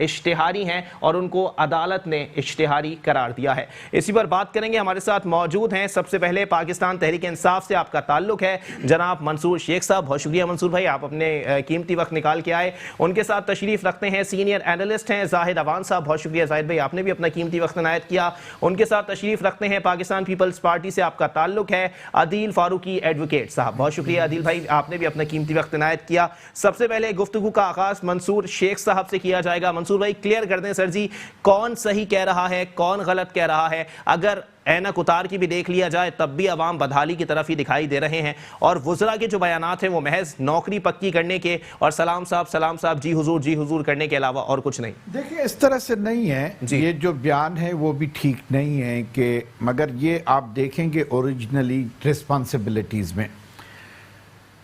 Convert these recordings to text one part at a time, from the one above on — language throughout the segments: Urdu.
اشتہاری ہیں اور ان کو عدالت نے اشتہاری قرار دیا ہے. اسی پر بات کریں گے. ہمارے ساتھ موجود ہیں سب سے پہلے پاکستان تحریک انصاف سے آپ کا تعلق ہے جناب منصور شیخ صاحب. بہت شکریہ منصور بھائی, آپ اپنے قیمتی وقت نکال کے آئے. ان کے ساتھ تشریف رکھتے ہیں سینئر اینالسٹ ہیں زاہد عوان صاحب. بہت شکریہ زاہد بھائی, آپ نے بھی اپنا قیمتی وقت عنایت کیا. ان کے ساتھ تشریف رکھتے ہیں پاکستان پیپلز پارٹی سے آپ کا تعلق ہے عدیل فاروقی ایڈوکیٹ صاحب. بہت شکریہ عدیل بھائی, آپ نے بھی اپنا قیمتی وقت عنایت کیا. سب سے پہلے گفتگو کا آغاز منصور شیخ صاحب سے کیا جائے گا. منصور بھائی کلیئر کر دیں سر جی, کون صحیح کہہ رہا ہے, کون غلط کہہ رہا ہے؟ اگر اینک اتار کی بھی دیکھ لیا جائے تب بھی عوام بدحالی کی طرف ہی دکھائی دے رہے ہیں, اور وزراء کے جو بیانات ہیں وہ محض نوکری پکی کرنے کے اور سلام صاحب جی حضور کرنے کے علاوہ اور کچھ نہیں. دیکھیں اس طرح سے نہیں ہے یہ جو بیان ہے وہ بھی ٹھیک نہیں ہے کہ, مگر یہ آپ دیکھیں گے اوریجنلی ریسپانسبلٹیز میں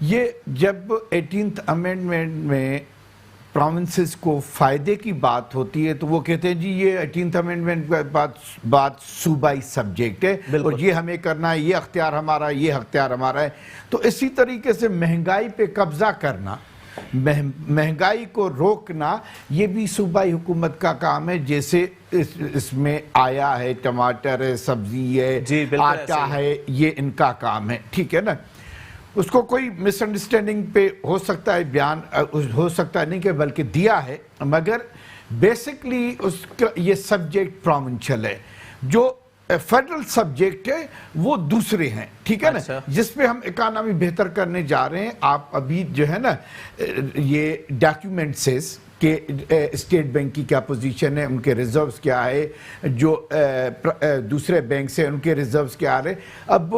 یہ جب 18th امینڈمنٹ میں پروونسز کو فائدے کی بات ہوتی ہے تو وہ کہتے ہیں جی یہ 18th امینڈمنٹ بات صوبائی سبجیکٹ ہے اور یہ ہمیں کرنا ہے, یہ اختیار ہمارا ہے, یہ اختیار ہمارا ہے. تو اسی طریقے سے مہنگائی پہ قبضہ کرنا, مہنگائی کو روکنا, یہ بھی صوبائی حکومت کا کام ہے. جیسے اس میں آیا ہے, ٹماٹر ہے, سبزی ہے, آٹا ہے, یہ ان کا کام ہے, ٹھیک ہے نا. اس کو کوئی مس انڈرسٹینڈنگ پہ ہو سکتا ہے بیان, ہو سکتا ہے نہیں کہ بلکہ دیا ہے, مگر بیسکلی اس کا یہ سبجیکٹ پروونشل ہے. جو فیڈرل سبجیکٹ ہے وہ دوسرے ہیں, ٹھیک ہے نا, جس پہ ہم اکانومی بہتر کرنے جا رہے ہیں. آپ ابھی جو ہے نا یہ ڈاکیومنٹ سیز کہ اسٹیٹ بینک کی کیا پوزیشن ہے, ان کے ریزروز کیا ہے, جو دوسرے بینک سے ان کے ریزروز کیا آ رہے. اب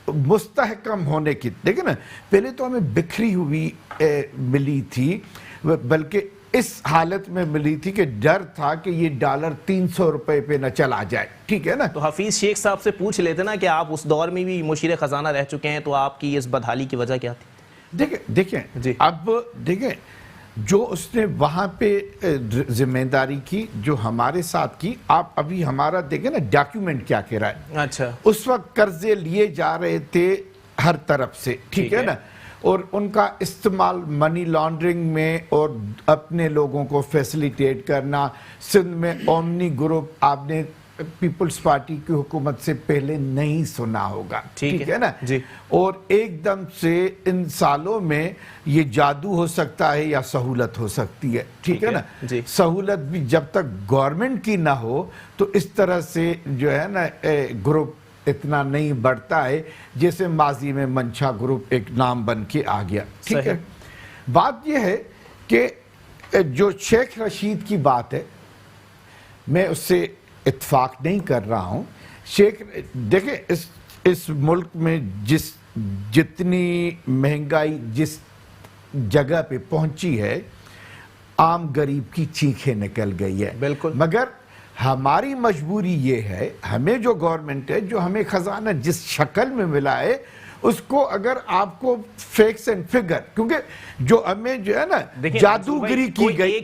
مستحکم ہونے کی دیکھیں نا, پہلے تو ہمیں بکھری ہوئی ملی تھی, بلکہ اس حالت میں ملی تھی کہ ڈر تھا کہ یہ ڈالر 300 روپے پہ نہ چلا جائے, ٹھیک ہے نا. تو حفیظ شیخ صاحب سے پوچھ لیتے نا کہ آپ اس دور میں بھی مشیر خزانہ رہ چکے ہیں, تو آپ کی اس بدحالی کی وجہ کیا تھی؟ دیکھیں اب دیکھیں جو اس نے وہاں پہ ذمہ داری کی جو ہمارے ساتھ کی. آپ ابھی ہمارا دیکھیں نا ڈاکیومنٹ کیا کہہ رہا ہے. اچھا, اس وقت قرضے لیے جا رہے تھے ہر طرف سے, ٹھیک ہے نا, اور ان کا استعمال منی لانڈرنگ میں اور اپنے لوگوں کو فیسلیٹیٹ کرنا. سندھ میں اومنی گروپ آپ نے پیپلز پارٹی کی حکومت سے پہلے نہیں سنا ہوگا, ٹھیک ہے نا. اور ایک دم سے ان سالوں میں یہ جادو ہو سکتا ہے یا سہولت ہو سکتی ہے, ٹھیک ہے نا. سہولت بھی جب تک گورنمنٹ کی نہ ہو تو اس طرح سے جو ہے نا گروپ اتنا نہیں بڑھتا ہے جیسے ماضی میں منشا گروپ ایک نام بن کے آ گیا, ٹھیک ہے. بات یہ ہے کہ جو شیخ رشید کی بات ہے میں اس سے اتفاق نہیں کر رہا ہوں. شیخ دیکھیں اس ملک میں جتنی مہنگائی جس جگہ پہ پہنچی ہے, عام غریب کی چیخیں نکل گئی ہے. بالکل, مگر ہماری مجبوری یہ ہے, ہمیں جو گورنمنٹ ہے, جو ہمیں خزانہ جس شکل میں ملا ہے, اس کو اگر آپ کو فیکس اینڈ فگر, کیونکہ جو ہمیں جو ہے نا جادوگری کی گئی,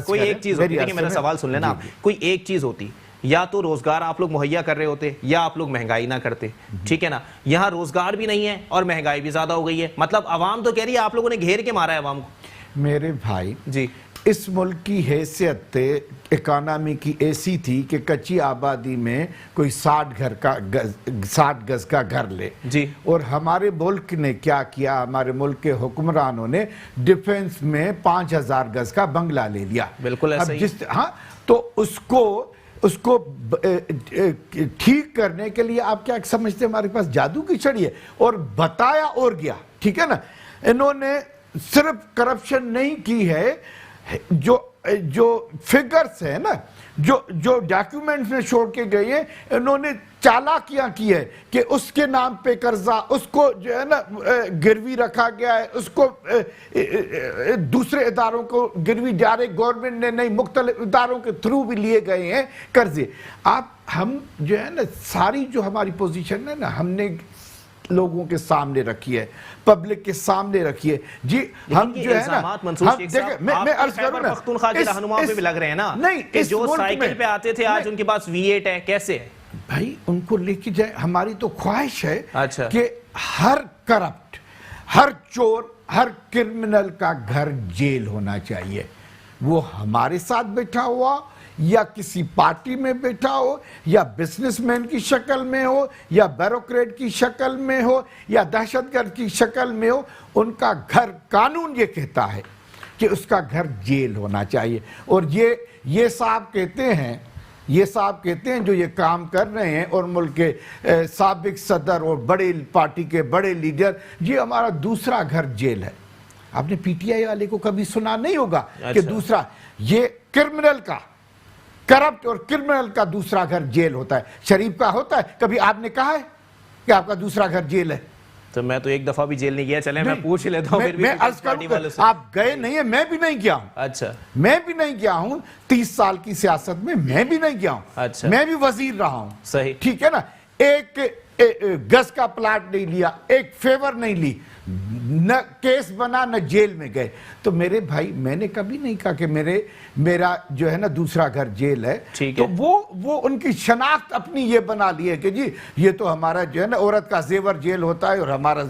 کوئی ایک چیز ہوتی, دیکھیں میرا سوال سن لینا, کوئی ایک چیز ہوتی, یا تو روزگار آپ لوگ مہیا کر رہے ہوتے یا آپ لوگ مہنگائی نہ کرتے, ٹھیک ہے نا. یہاں روزگار بھی نہیں ہے اور مہنگائی بھی زیادہ ہو گئی ہے. مطلب عوام تو کہہ رہی ہے آپ لوگوں نے گھیر کے مارا ہے عوام کو. میرے بھائی جی, اس ملک کی حیثیت اکانومی کی ایسی تھی کہ کچی آبادی میں کوئی 60 گز کا گھر لے. جی, اور ہمارے ملک نے کیا کیا, ہمارے ملک کے حکمرانوں نے ڈیفنس میں 5000 گز کا بنگلہ لے لیا. بالکل ایسا ہی. ہاں, تو اس کو ٹھیک کرنے کے لیے آپ کیا سمجھتے ہیں ہمارے پاس جادو کی چھڑی ہے, اور بتایا اور گیا, ٹھیک ہے نا. انہوں نے صرف کرپشن نہیں کی ہے, جو فگرز ہیں نا, جو ڈاکیومنٹس میں چھوڑ کے گئے ہیں, انہوں نے چالاکیاں کی ہے کہ اس کے نام پہ قرضہ, اس کو جو ہے نا گروی رکھا گیا ہے, اس کو دوسرے اداروں کو گروی ڈائریکٹ گورنمنٹ نے نہیں, مختلف اداروں کے تھرو بھی لیے گئے ہیں قرضے. ہم جو ہے نا ساری جو ہماری پوزیشن ہے نا, ہم نے لوگوں کے سامنے رکھی ہے, پبلک کے سامنے رکھی ہے. جی ہم جو ہے نا, میں عرض کروں نا, پختونخوا کے رہنما پہ بھی لگ رہے ہیں نا کہ جو سائیکل پہ آتے تھے آج ان کے پاس V8 ہے, کیسے ہے بھائی ان کو لے کے جائے. ہماری تو خواہش ہے کہ ہر کرپٹ, ہر چور, ہر کرمنل کا گھر جیل ہونا چاہیے. وہ ہمارے ساتھ بیٹھا ہوا یا کسی پارٹی میں بیٹھا ہو یا بزنس مین کی شکل میں ہو یا بیوروکریٹ کی شکل میں ہو یا دہشت گرد کی شکل میں ہو، ان کا گھر قانون یہ کہتا ہے کہ اس کا گھر جیل ہونا چاہیے. اور یہ صاحب کہتے ہیں جو یہ کام کر رہے ہیں اور ملک کے سابق صدر اور بڑے پارٹی کے بڑے لیڈر، یہ ہمارا دوسرا گھر جیل ہے. آپ نے پی ٹی آئی والے کو کبھی سنا نہیں ہوگا کہ دوسرا، یہ کرمنل کا، کرپٹ اور کرمنل کا دوسرا گھر جیل ہوتا ہے. شریف کا ہوتا ہے؟ کبھی آپ نے کہا ہے کہ آپ کا دوسرا گھر جیل ہے؟ تو میں تو ایک دفعہ بھی جیل نہیں گیا. چلیں میں پوچھ لیتا ہوں. میں عرض کروں، آپ گئے نہیں ہیں، میں بھی نہیں گیا ہوں. اچھا، میں بھی نہیں گیا ہوں. 30 سال کی سیاست میں بھی نہیں گیا ہوں. اچھا، میں بھی وزیر رہا ہوں. صحیح، ٹھیک ہے نا. ایک گز کا پلاٹ نہیں لیا، ایک فیور نہیں لی، نہ کیس بنا نہ جیل میں گئے. تو میرے بھائی، میں نے کبھی نہیں کہا کہ میرا جو ہے نا دوسرا گھر جیل ہے. تو وہ ان کی شناخت اپنی یہ بنا لی ہے کہ جی یہ تو ہمارا جو ہے نا عورت کا زیور جیل ہوتا ہے اور ہمارا.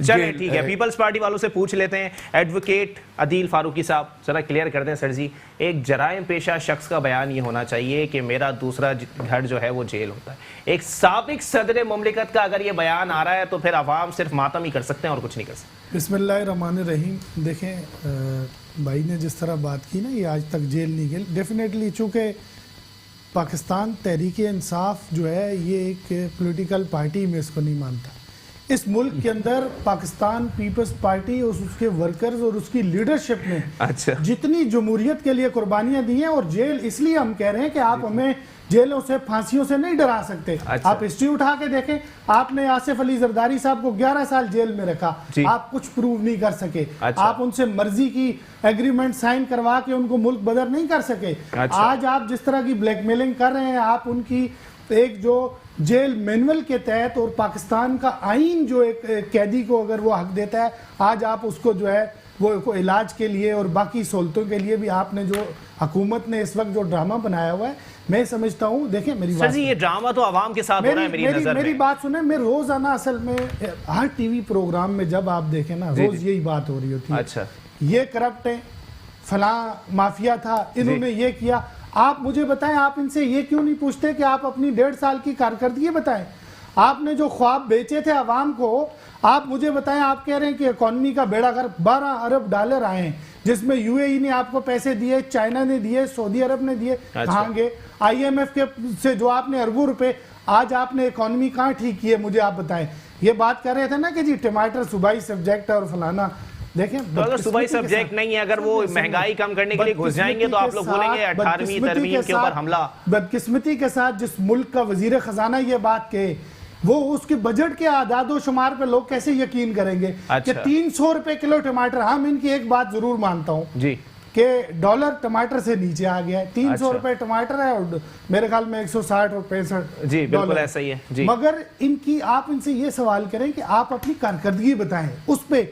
چلیں ٹھیک ہے، پیپلز پارٹی والوں سے پوچھ لیتے ہیں. ایڈوکیٹ عدیل فاروقی صاحب ذرا کلیئر کر دیں. سر جی، ایک جرائم پیشہ شخص کا بیان یہ ہونا چاہیے کہ میرا دوسرا گھر جو ہے وہ جیل ہوتا ہے. ایک سابق صدر مملکت کا اگر یہ بیان آ رہا ہے تو پھر عوام صرف ماتم ہی کر سکتے ہیں اور کچھ نہیں کر سکتے. بسم اللہ الرحمن الرحیم. دیکھیں بھائی نے جس طرح بات کی نا، یہ آج تک جیل نہیں گئے. ڈیفینیٹلی چونکہ پاکستان تحریک انصاف جو ہے یہ ایک پولیٹیکل پارٹی میں اس کو نہیں مانتا. اس ملک کے اندر پاکستان پیپلز پارٹی اور اس کے ورکرز اور اس کی لیڈرشپ نے جتنی جمہوریت کے لیے قربانیاں دی ہیں، اور جیل اس لیے ہم کہہ رہے ہیں کہ آپ ہمیں جیلوں سے، پھانسیوں سے نہیں ڈرا سکتے. آپ ہسٹری اٹھا کے دیکھیں، آپ نے آصف علی زرداری صاحب کو 11 سال جیل میں رکھا، آپ کچھ پروو نہیں کر سکے. آپ ان سے مرضی کی ایگریمنٹ سائن کروا کے ان کو ملک بدر نہیں کر سکے. آج آپ جس طرح کی بلیک میلنگ کر رہے ہیں، آپ ان کی ایک جو جیل مینول کے تحت اور پاکستان کا آئین جو ایک قیدی کو اگر وہ حق دیتا ہے، آج آپ اس کو جو ہے وہ علاج کے لیے اور باقی سہولتوں کے لیے بھی آپ نے جو حکومت نے اس وقت جو ڈرامہ بنایا ہوا ہے، میں سمجھتا ہوں. دیکھیں میری بات، سر جی یہ ڈرامہ تو عوام کے ساتھ ہو رہا ہے میری نظر میں. میری بات سنیں. میں روزانہ اصل میں ہر ٹی وی پروگرام میں جب آپ دیکھیں نا، روز یہی بات ہو رہی ہوتی ہے. اچھا، یہ کرپٹ ہے، فلاں مافیا تھا، انہوں نے یہ کیا. آپ مجھے بتائیں، آپ ان سے یہ کیوں نہیں پوچھتے کہ آپ اپنی 1.5 سال کی کارکردگی بتائیں؟ آپ نے جو خواب بیچے تھے عوام کو، آپ مجھے بتائیں. آپ کہہ رہے ہیں کہ اکانومی کا بیڑا غرق، 12 ارب ڈالر آئے ہیں، جس میں یو اے ای نے آپ کو پیسے دیے، چائنا نے دیے، سعودی عرب نے دیے. کہاں گئے؟ آئی ایم ایف کے سے جو آپ نے اربوں روپے، آج آپ نے اکانومی کہاں ٹھیک کی ہے؟ مجھے آپ بتائیں. یہ بات کر رہے تھے نا کہ جی ٹماٹر صوبائی سبجیکٹ ہے اور فلانا. دیکھیں اگر صوبائی سبجیکٹ نہیں ہے، اگر وہ مہنگائی کم کرنے کے لیے گھس جائیں گے تو آپ لوگ بولیں گے 18ویں ترمیم کے اوپر حملہ. بدقسمتی کے ساتھ جس ملک کا وزیر خزانہ یہ بات کہے، وہ اس کے بجٹ کے اعداد و شمار پہ لوگ کیسے یقین کریں گے کہ 300 روپے کلو ٹماٹر. ہم ان کی ایک بات ضرور مانتا ہوں جی کہ ڈالر ٹماٹر سے نیچے آ گیا ہے. 300 روپے ٹماٹر ہے اور میرے خیال میں 160 اور 65. جی بالکل ایسا ہی ہے. مگر آپ ان سے یہ سوال کریں کہ آپ اپنی کارکردگی بتائیں، اس پہ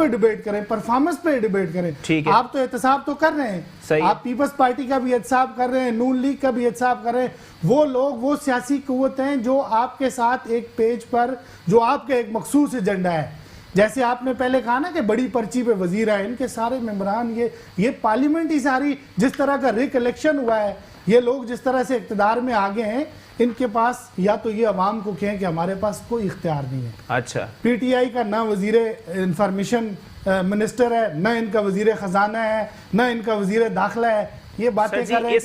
ڈیبیٹ کریں، پرفارمنس پہ ڈیبیٹ کریں. آپ تو احتساب تو کر رہے ہیں، آپ پیپلز پارٹی کا بھی احتساب کر رہے ہیں، نون لیگ کا بھی احتساب کر رہے ہیں. وہ لوگ، وہ سیاسی قوتیں جو آپ کے ساتھ ایک پیج پر، جو آپ کا ایک مخصوص ایجنڈا ہے، جیسے آپ نے پہلے کہا نا کہ بڑی پرچی پہ وزیر آئے، ان کے سارے ممبران، یہ پارلیمنٹ ہی ساری جس طرح کا ریک الیکشن ہوا ہے، یہ لوگ جس طرح سے اقتدار میں آگے ہیں، ان کے پاس یا تو یہ عوام کو کہیں کہ ہمارے پاس کوئی اختیار نہیں ہے. اچھا، پی ٹی آئی کا نہ وزیر انفارمیشن منسٹر ہے، نہ ان کا وزیر خزانہ ہے، نہ ان کا وزیر داخلہ ہے. یہ باتیں کر رہے ہیں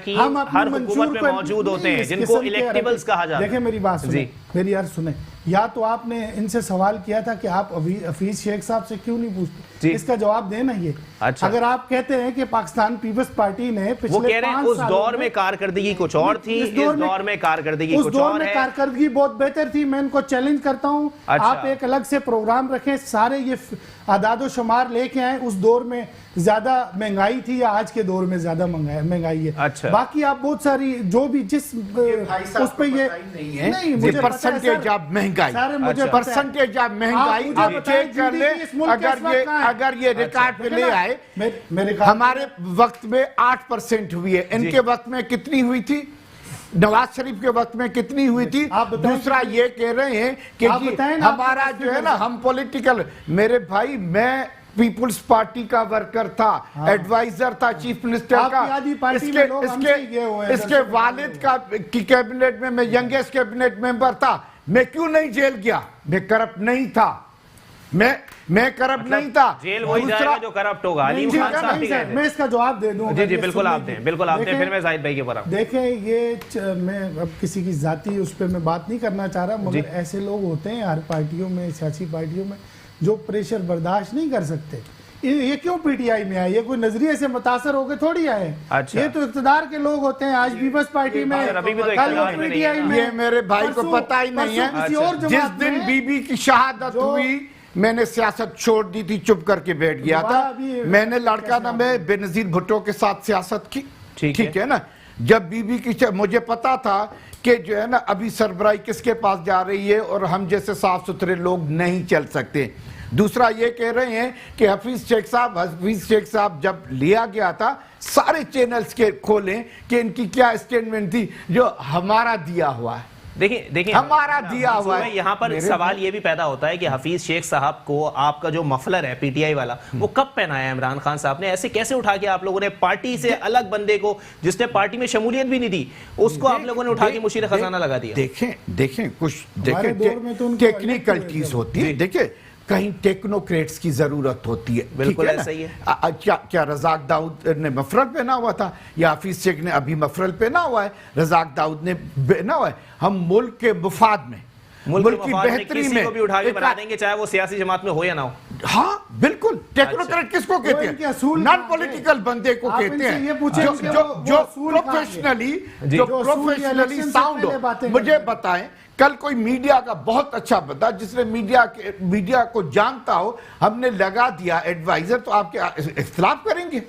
کہ ہم ہر حکومت میں موجود ہوتے ہیں جن کو الیکٹیبلز کہا جاتا ہے. دیکھیں میری بات سنیں، میری عرض سنیں. یا تو آپ نے ان سے سوال کیا تھا کہ آپ حفیظ شیخ صاحب سے کیوں نہیں پوچھتے؟ اس کا جواب دینا یہ. اگر آپ کہتے ہیں کہ پاکستان پیپلز پارٹی نے وہ کہہ رہے ہیں اس دور میں کارکردگی کچھ اور تھی، اس دور میں کارکردگی کچھ اور ہے. اس دور میں کارکردگی بہت بہتر تھی. میں ان کو چیلنج کرتا ہوں، آپ ایک الگ سے پروگرام رکھیں، سارے یہ اعداد و شمار لے کے آئیں. اس دور میں زیادہ مہنگائی تھی یا آج کے دور میں زیادہ مہنگائی ہے؟ باقی آپ بہت ساری جو بھی جس اس پہ یہ نہیں، مجھے پرسنٹیج آف مہنگائی، پرسنٹیج آف مہنگائی آپ چیک کر لیں. اگر یہ ریکارڈ پہ لے آئے، ہمارے وقت میں 8% ہوئی ہے، ان کے وقت میں کتنی ہوئی تھی؟ نواز شریف کے وقت میں کتنی ہوئی تھی؟ دوسرا یہ کہہ رہے ہیں کہ ہمارا جو ہے نا، ہم پولیٹیکل. میرے بھائی، پیپلز پارٹی کا ورکر تھا, ایڈوائزر تھا چیف منسٹر کا, اس کے والد کی کیبنٹ میں ینگسٹ کیبنٹ ممبر تھا. میں کیوں نہیں جیل گیا؟ میں کرپٹ نہیں تھا, میں کرپٹ نہیں تھا. جیل وہی جائے گا جو کرپٹ ہوگا. علیم خان صاحب بھی میں اس کا جواب دے دوں. جی بالکل آپ دیں, بالکل آپ دیں, پھر میں زاہد بھائی کے اوپر. دیکھیں یہ میں اب کسی کی ذاتی اس پہ میں بات نہیں کرنا چاہ رہا, مگر ایسے لوگ ہوتے ہیں ہر پارٹیوں میں, سیاسی پارٹیوں میں, جو پریشر برداشت نہیں کر سکتے. یہ کیوں پی ٹی آئی میں آئے؟ یہ کوئی نظریے سے متاثر ہو کے تھوڑی آئے. یہ تو اقتدار کے لوگ ہوتے ہیں. آج پیپلز پارٹی میں, کل وہ پی ٹی آئی میں. یہ میرے بھائی کو پتہ ہی نہیں ہے. جس دن بی بی کی شہادت ہوئی میں نے سیاست چھوڑ دی تھی, چپ کر کے بیٹھ گیا تھا. میں نے لڑکا نہ میں بے نظیر بھٹو کے ساتھ سیاست کی, ٹھیک ہے نا. جب بی بی کی مجھے پتا تھا کہ جو ہے نا ابھی سربراہی کس کے پاس جا رہی ہے اور ہم جیسے صاف ستھرے لوگ نہیں چل سکتے. دوسرا یہ کہہ رہے ہیں کہ حفیظ شیخ صاحب جب لیا گیا تھا سارے چینلز کے کھولیں کہ ان کی کیا اسٹیٹمنٹ تھی جو ہمارا دیا ہوا ہے. دیکھیں ہمارا دیا ہوا ہے. یہاں پر سوال یہ بھی پیدا ہوتا ہے کہ حفیظ شیخ صاحب کو آپ کا جو مفلر ہے پی ٹی آئی والا وہ کب پہنایا عمران خان صاحب نے؟ ایسے کیسے اٹھا کے آپ لوگوں نے پارٹی سے الگ بندے کو, جس نے پارٹی میں شمولیت بھی نہیں دی, اس کو آپ لوگوں نے اٹھا کے مشیر خزانہ لگا دیا؟ دیکھیں کچھ ٹیکنیکل چیز ہوتی ہے. دیکھیں کہیں ٹیکنوکریٹس کی ضرورت ہوتی ہے. بالکل ایسا ہی ہے. کیا رزاق داؤد نے مفرل پہنا ہوا تھا یا حفیظ شیخ نے ابھی مفرل پہنا ہوا ہے؟ رزاق داؤد نے پہنا ہوا ہے. ہم ملک کے مفاد میں, ملک کی بہتری میں بھی اٹھا کے بنا دیں گے, چاہے وہ سیاسی جماعت میں ہو یا نہ ہو. ہاں بالکل. ٹیکنوکریٹ کس کو کہتے ہیں؟ نان پولیٹیکل بندے کو کہتے ہیں جو پروفیشنلی ساؤنڈ ہو. مجھے بتائیں کل کوئی میڈیا کا بہت اچھا بندہ جس نے میڈیا کو جانتا ہو, ہم نے لگا دیا ایڈوائزر, تو آپ کے اختلاف کریں گے؟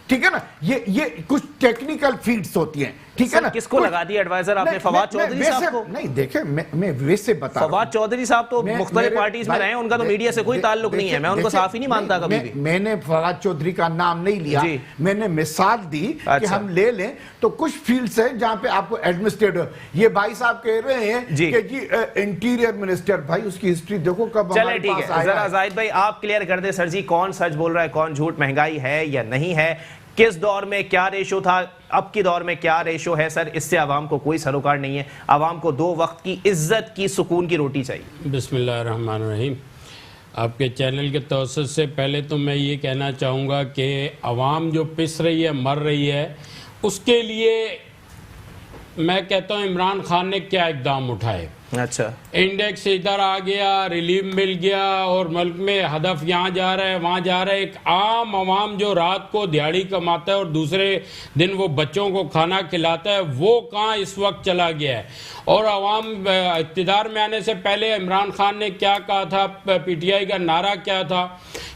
ٹھیک ہے نا. یہ کچھ ٹیکنیکل فیڈز ہوتی ہیں, ٹھیک ہے نا. کس کو لگا دیا ایڈوائزر آپ نے؟ فواد چودھری صاحب کو؟ نہیں دیکھیں میں ویسے بتا رہا ہوں. فواد چودھری صاحب تو مختلف پارٹیز میں رہے ہیں, ان کا تو میڈیا سے کوئی تعلق نہیں ہے. میں ان کو صحافی نہیں مانتا کبھی بھی. میں نے فواد چودھری کا نام نہیں لیا, میں نے مثال دی کہ ہم لے لیں تو کچھ فیلڈز ہیں جہاں پہ آپ کو ایڈمنسٹریٹر. یہ بھائی صاحب کہہ رہے ہیں کہ جی انٹیریئر منسٹر, بھائی اس کی ہسٹری دیکھو کب ہمارے پاس آیا. ذرا زاہد بھائی آپ کلیئر کر دیں سر جی, کون سچ بول رہا ہے, کون جھوٹ, مہنگائی ہے یا نہیں ہے, کس دور میں کیا ریشو تھا, اب کی دور میں کیا ریشو ہے؟ سر اس سے عوام کو کوئی سروکار نہیں ہے. عوام کو 2 وقت کی عزت کی سکون کی روٹی چاہیے. بسم اللہ الرحمن الرحیم. آپ کے چینل کے توسط سے پہلے تو میں یہ کہنا چاہوں گا کہ عوام جو پس رہی ہے, مر رہی ہے, اس کے لیے میں کہتا ہوں عمران خان نے کیا اقدام اٹھائے. اچھا, انڈیکس ادھر آ گیا, ریلیف مل گیا, اور ملک میں ہدف یہاں جا رہا ہے وہاں جا رہا ہے. ایک عام عوام جو رات کو دیہڑی کماتا ہے اور دوسرے دن وہ بچوں کو کھانا کھلاتا ہے, وہ کہاں اس وقت چلا گیا ہے. اور عوام اقتدار میں آنے سے پہلے عمران خان نے کیا کہا تھا, پی ٹی آئی کا نعرہ کیا تھا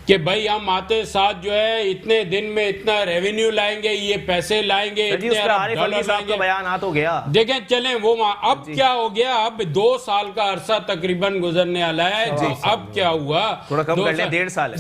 کہ بھائی ہم آتے ساتھ جو ہے اتنے دن میں اتنا ریونیو لائیں گے, یہ پیسے لائیں گے, اتنے ارب ڈالر لائیں گے. بیانات ہو گیا. دیکھیں چلیں وہ اب کیا ہو گیا, اب 2 سال کا عرصہ تقریباً گزرنے والا ہے. اب کیا ہوا, تھوڑا کم کر لیں, 1.5 سال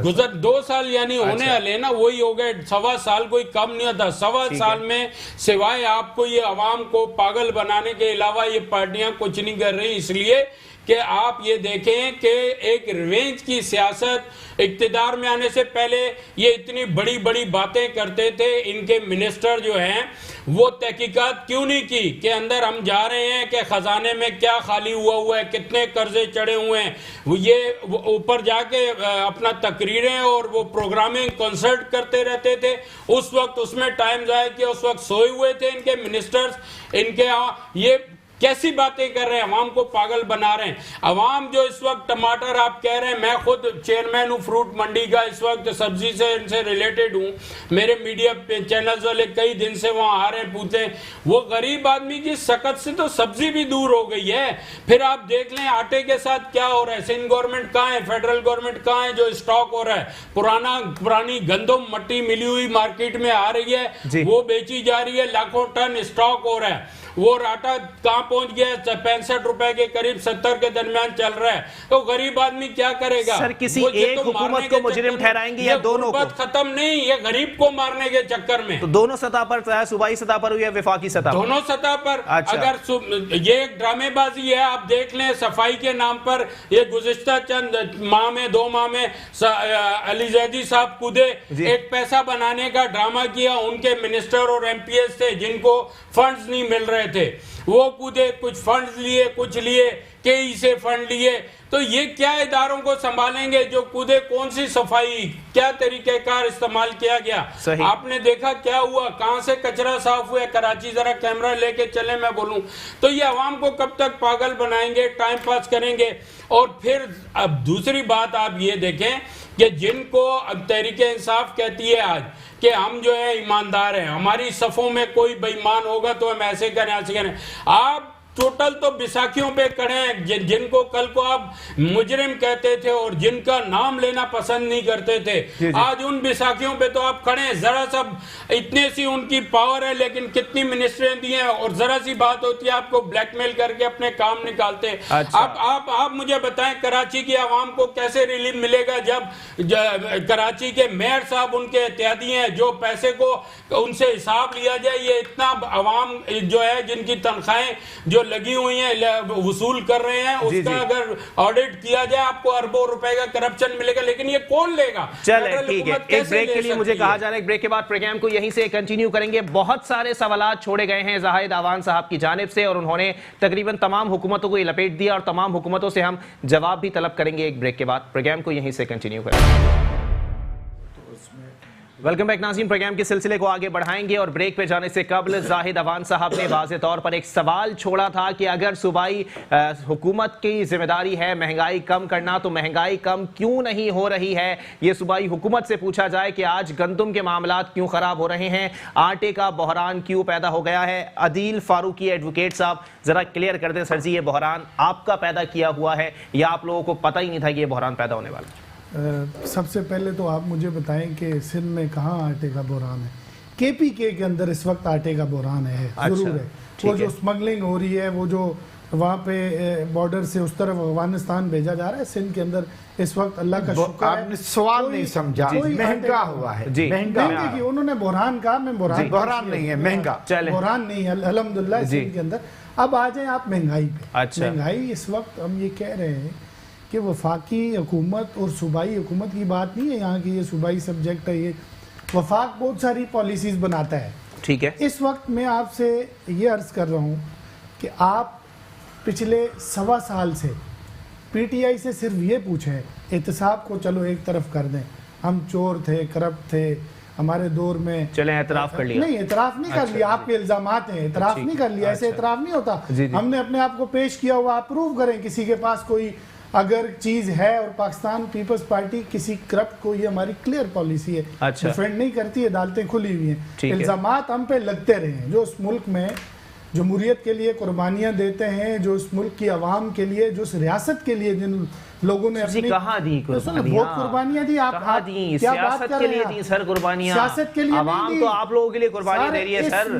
گزر, 2 سال یعنی ہونے والے نا, وہی ہو گئے. 1.25 سال کوئی کم نہیں ہوتا. 1.25 سال میں سوائے آپ کو یہ عوام کو پاگل بنانے کے علاوہ یہ پارٹیاں کچھ نہیں کر رہی. اس لیے کہ آپ یہ دیکھیں کہ ایک ریونج کی سیاست اقتدار میں آنے سے پہلے یہ اتنی بڑی بڑی باتیں کرتے تھے. ان کے منسٹر جو ہیں وہ تحقیقات کیوں نہیں کی کہ اندر ہم جا رہے ہیں کہ خزانے میں کیا خالی ہوا ہے, کتنے قرضے چڑھے ہوئے ہیں. یہ اوپر جا کے اپنا تقریریں اور وہ پروگرامنگ کنسرٹ کرتے رہتے تھے. اس وقت اس میں ٹائم ضائع کیا, اس وقت سوئے ہوئے تھے ان کے منسٹرز. ان کے یہ کیسی باتیں کر رہے ہیں, عوام کو پاگل بنا رہے ہیں. عوام جو اس وقت ٹماٹر آپ کہہ رہے ہیں, میں خود چیئرمین ہوں فروٹ منڈی کا, اس وقت سبزی سے ان سے ریلیٹڈ ہوں. میرے میڈیا چینلز والے کئی دن سے وہاں آ رہے ہیں, پوچھتے ہیں. وہ غریب آدمی کی سکت سے تو سبزی بھی دور ہو گئی ہے. پھر آپ دیکھ لیں آٹے کے ساتھ کیا ہو رہا ہے. سندھ گورنمنٹ کہاں ہے, فیڈرل گورنمنٹ کہاں ہے جو اسٹاک ہو رہا ہے. پرانی گندم مٹی ملی ہوئی مارکیٹ میں آ رہی ہے, وہ بیچی جا رہی ہے, لاکھوں ٹن اسٹاک ہو رہا ہے. وہ راٹا کہاں پہنچ گیا, 65 روپے کے قریب 70 کے درمیان چل رہا ہے. تو غریب آدمی کیا کرے گا؟ سر کسی ایک حکومت کو مجرم ٹھہرائیں گے یا دونوں کو؟ ختم نہیں, یہ غریب کو مارنے کے چکر میں. تو دونوں سطح پر, صوبائی سطح پر یا وفاقی سطح پر؟ دونوں سطح پر. اگر یہ ایک ڈرامے بازی ہے, آپ دیکھ لیں صفائی کے نام پر یہ گزشتہ چند ماہ میں 2 ماہ میں علی زیدی صاحب کودے ایک پیسہ بنانے کا ڈرامہ کیا. ان کے منسٹر اور ایم پی ایس تھے جن کو فنڈز نہیں مل رہے تھے, وہ کودے, کچھ فنڈز لیے, کچھ لیے, کئی سے فنڈ لیے. تو یہ کیا اداروں کو سنبھالیں گے جو کودے؟ کون سی صفائی, کیا طریقہ کار استعمال کیا گیا؟ آپ نے دیکھا کیا ہوا, کہاں سے کچرا صاف ہوا ہے کراچی. ذرا کیمرہ لے کے چلے میں بولوں تو یہ عوام کو کب تک پاگل بنائیں گے, ٹائم پاس کریں گے. اور پھر اب دوسری بات آپ یہ دیکھیں کہ جن کو اب تحریک انصاف کہتی ہے آج کہ ہم جو ہے ایماندار ہیں, ہماری صفوں میں کوئی بے ایمان ہوگا تو ہم ایسے کریں ایسے کریں. آپ ٹوٹل تو بیساکھیوں پہ کھڑے ہیں جن کو کل کو آپ مجرم کہتے تھے اور جن کا نام لینا پسند نہیں کرتے تھے. آج ان بیساکھیوں پہ تو آپ کھڑے ہیں. ذرا سا اتنے سی ان کی پاور ہے, لیکن کتنی منسٹریں دی ہیں, اور ذرا سی بات ہوتی ہے آپ کو بلیک میل کر کے اپنے کام نکالتے. آپ مجھے بتائیں کراچی کی عوام کو کیسے ریلیف ملے گا جب کراچی کے میئر صاحب ان کے اتحادی ہیں جو پیسے کو ان سے حساب لیا جائے. یہ اتنا عوام جو ہے جن کی تنخواہیں جو لگی ہوئی ہیں وصول کر رہے ہیں, اس کا اگر آڈٹ کیا جائے آپ کو اربوں روپے کا کرپشن ملے گا. لیکن یہ کون لے گا؟ چلے ٹھیک ہے, ایک بریک کے لیے مجھے کہا جا رہا ہے, ایک بریک کے بعد پروگرام کو یہیں سے کنٹینیو کریں گے. بہت سارے سوالات چھوڑے گئے ہیں زاہد آوان صاحب کی جانب سے, اور انہوں نے تقریباً تمام حکومتوں کو یہ لپیٹ دیا, اور تمام حکومتوں سے ہم جواب بھی طلب کریں گے. ایک بریک کے بعد پروگرام کو یہیں سے کنٹینیو کریں گے. ویلکم بیک ناظرین, پروگرام کے سلسلے کو آگے بڑھائیں گے, اور بریک پہ جانے سے قبل زاہد آوان صاحب نے واضح طور پر ایک سوال چھوڑا تھا کہ اگر صوبائی حکومت کی ذمہ داری ہے مہنگائی کم کرنا, تو مہنگائی کم کیوں نہیں ہو رہی ہے؟ یہ صوبائی حکومت سے پوچھا جائے کہ آج گندم کے معاملات کیوں خراب ہو رہے ہیں, آٹے کا بحران کیوں پیدا ہو گیا ہے. عدیل فاروقی ایڈوکیٹ صاحب ذرا کلیئر کر دیں سر جی, یہ بحران آپ کا پیدا کیا ہوا ہے یا آپ لوگوں کو پتہ ہی نہیں تھا کہ یہ بحران پیدا ہونے والا ہے؟ سب سے پہلے تو آپ مجھے بتائیں کہ سندھ میں کہاں آٹے کا بحران ہے؟ کے پی کے اندر اس وقت آٹے کا بحران ہے, ضرور ہے. وہ جو سمگلنگ ہو رہی ہے, وہ جو وہاں پہ بارڈر سے اس طرف افغانستان بھیجا جا رہا ہے, سندھ کے اندر اس وقت اللہ کا شکر ہے. آپ نے سوال نہیں سمجھا, مہنگا ہوا ہے. مہنگا کی انہوں نے بحران کہا, میں بحران نہیں ہے, مہنگا بحران نہیں ہے الحمدللہ سندھ کے اندر. اب آ جائیں آپ مہنگائی پہ. مہنگائی اس وقت ہم یہ کہہ رہے ہیں کہ وفاقی حکومت اور صوبائی حکومت کی بات نہیں ہے یہاں کی, یہ صوبائی سبجیکٹ ہے. یہ وفاق بہت ساری پالیسیز بناتا ہے, ٹھیک ہے. اس وقت میں آپ سے یہ عرض کر رہا ہوں کہ آپ پچھلے 1.25 سال سے پی ٹی آئی سے صرف یہ پوچھیں, احتساب کو چلو ایک طرف کر دیں, ہم چور تھے, کرپٹ تھے, ہمارے دور میں چلیں اعتراف کر لیا. نہیں, اعتراف نہیں کر لیا, آپ کے الزامات ہیں, اعتراف نہیں کر لیا, ایسے اعتراف نہیں ہوتا. ہم نے اپنے آپ کو پیش کیا ہوا, آپ پروو کریں کسی کے پاس کوئی اگر چیز ہے. اور پاکستان پیپلز پارٹی کسی کرپٹ کو, یہ ہماری کلیئر پالیسی ہے, ڈیفینڈ نہیں کرتی, عدالتیں کھلی ہوئی ہیں. الزامات ہم پہ لگتے رہے ہیں, جو اس ملک میں جمہوریت کے لیے قربانیاں دیتے ہیں, جو اس ملک کی عوام کے لیے, جو اس ریاست کے لیے جن لوگوں نے اپنی کہاں دی بہت قربانیاں دی. آپ سیاست کے لیے دی سر قربانیاں, سیاست کے لیے عوام تو آپ لوگوں کے لیے قربانی دے رہی ہے سر.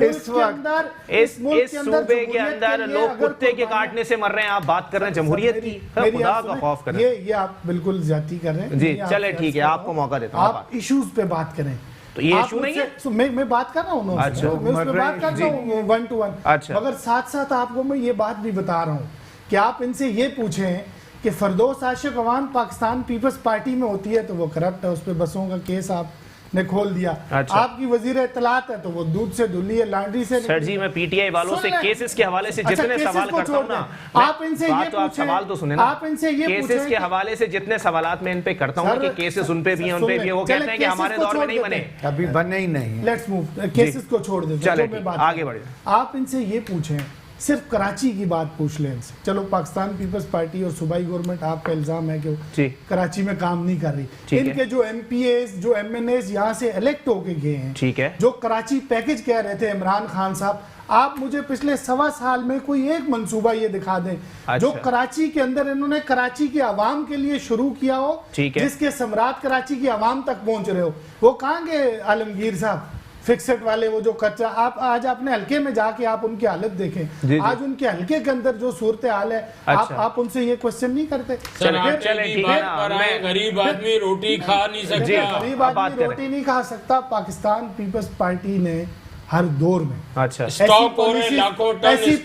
اس صوبے کے اندر لوگ کتے کے کاٹنے سے مر رہے ہیں, آپ بات کر رہے ہیں جمہوریت کی. خدا کا خوف کریں, یہ آپ بالکل زیادتی کر رہے ہیں. جی چلے ٹھیک ہے, آپ کو موقع دیتا ہوں, آپ ایشوز پہ بات کریں. تو یہ ایشو نہیں ہے, میں بات کر رہا ہوں, میں اس پہ بات کر رہا ہوں 1 to 1. مگر ساتھ ساتھ آپ کو میں یہ بات بھی بتا رہا ہوں کہ آپ ان سے یہ پوچھیں کہ فردوس عاشق عوان پاکستان پیپلز پارٹی میں ہوتی ہے تو وہ کرپٹ ہے, اس پہ بسوں کا کیس آپ نے کھول دیا. آپ کی وزیر اطلاعات ہے تو وہ دودھ سے دھلی ہے, لانڈری سے. سر جی میں پی ٹی آئی والوں سے کیسز کے حوالے سے جتنے سوال کرتا ہوں نا, آپ ان سے یہ پوچھیں, سوال تو سنیں نا, آپ ان سے یہ پوچھیں کیسز کے حوالے سے جتنے سوالات میں ان پہ کرتا ہوں کہ کیسز ان پہ بھی ہیں, ان پہ بھی ہیں, وہ کہتے ہیں کہ ہمارے دور میں نہیں بنے, ابھی بنے ہی نہیں. لیٹس موو, کیسز کو چھوڑ دیں, چلے آگے بڑھیں. آپ ان سے یہ پوچھیں, صرف کراچی کی بات پوچھ لیں ان سے. چلو پاکستان پیپلز پارٹی اور صوبائی گورنمنٹ, آپ کا الزام ہے کہ کراچی میں کام نہیں کر رہی. ان کے جو ایم پی ایز, جو ایم این ایز یہاں سے الیکٹ ہو کے گئے ہیں, ٹھیک ہے, جو کراچی پیکج کہہ رہے تھے عمران خان صاحب, آپ مجھے پچھلے 1.25 سال میں کوئی ایک منصوبہ یہ دکھا دیں جو کراچی کے اندر انہوں نے کراچی کے عوام کے لیے شروع کیا ہو, جس کے ثمرات کراچی کی عوام تک پہنچ رہے ہو. وہ کہاں گے عالمگیر صاحب, فکسڈ والے وہ جو کچا، آپ آج اپنے حلقے میں جا کے آپ ان کی حالت دیکھیں، آج ان کے حلقے کے اندر جو صورتحال ہے آپ ان سے یہ کوشچن نہیں کرتے. غریب آدمی روٹی کھا نہیں سکتا، غریب آدمی روٹی نہیں کھا سکتا. پاکستان پیپلز پارٹی نے ہر دور میں ایسی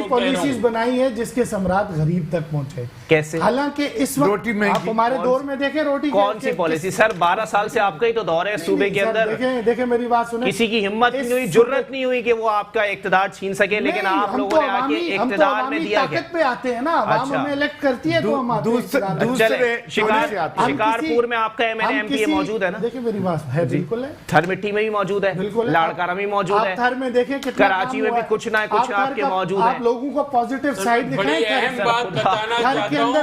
پالیسیز بنائی ہے جس کے ثمرات غریب تک پہنچے. کیسے؟ حالانکہ اس وقت آپ ہمارے دور میں دیکھیں روٹی کون سی پالیسی سر؟ 12 سال سے آپ کا ہی تو دور ہے صوبے کے اندر. دیکھیں میری بات سنیں، کسی کی ہمت نہیں ہوئی، جرت نہیں ہوئی کہ وہ آپ کا اقتدار چھین سکے، لیکن آپ لوگوں نے آ کے اقتدار میں دیا گیا. طاقت پہ آتے ہیں نا، عوام ہمیں الیکٹ کرتی ہے تو ہم آتے ہیں. شکارپور میں آپ کا M N A M P A موجود ہے نا؟ دیکھیں میری بات ہے، بالکل ہے. تھر مٹی میں بھی موجود ہے، لاڑکانہ میں موجود ہے، تھر میں دیکھیں کتنا کراچی میں بھی کچھ نہ کچھ آپ کے موجود ہے. آپ لوگوں کو پازیٹیو سائیڈ دکھائیں. بڑی اہم بات بتانا چاہتا ہوں،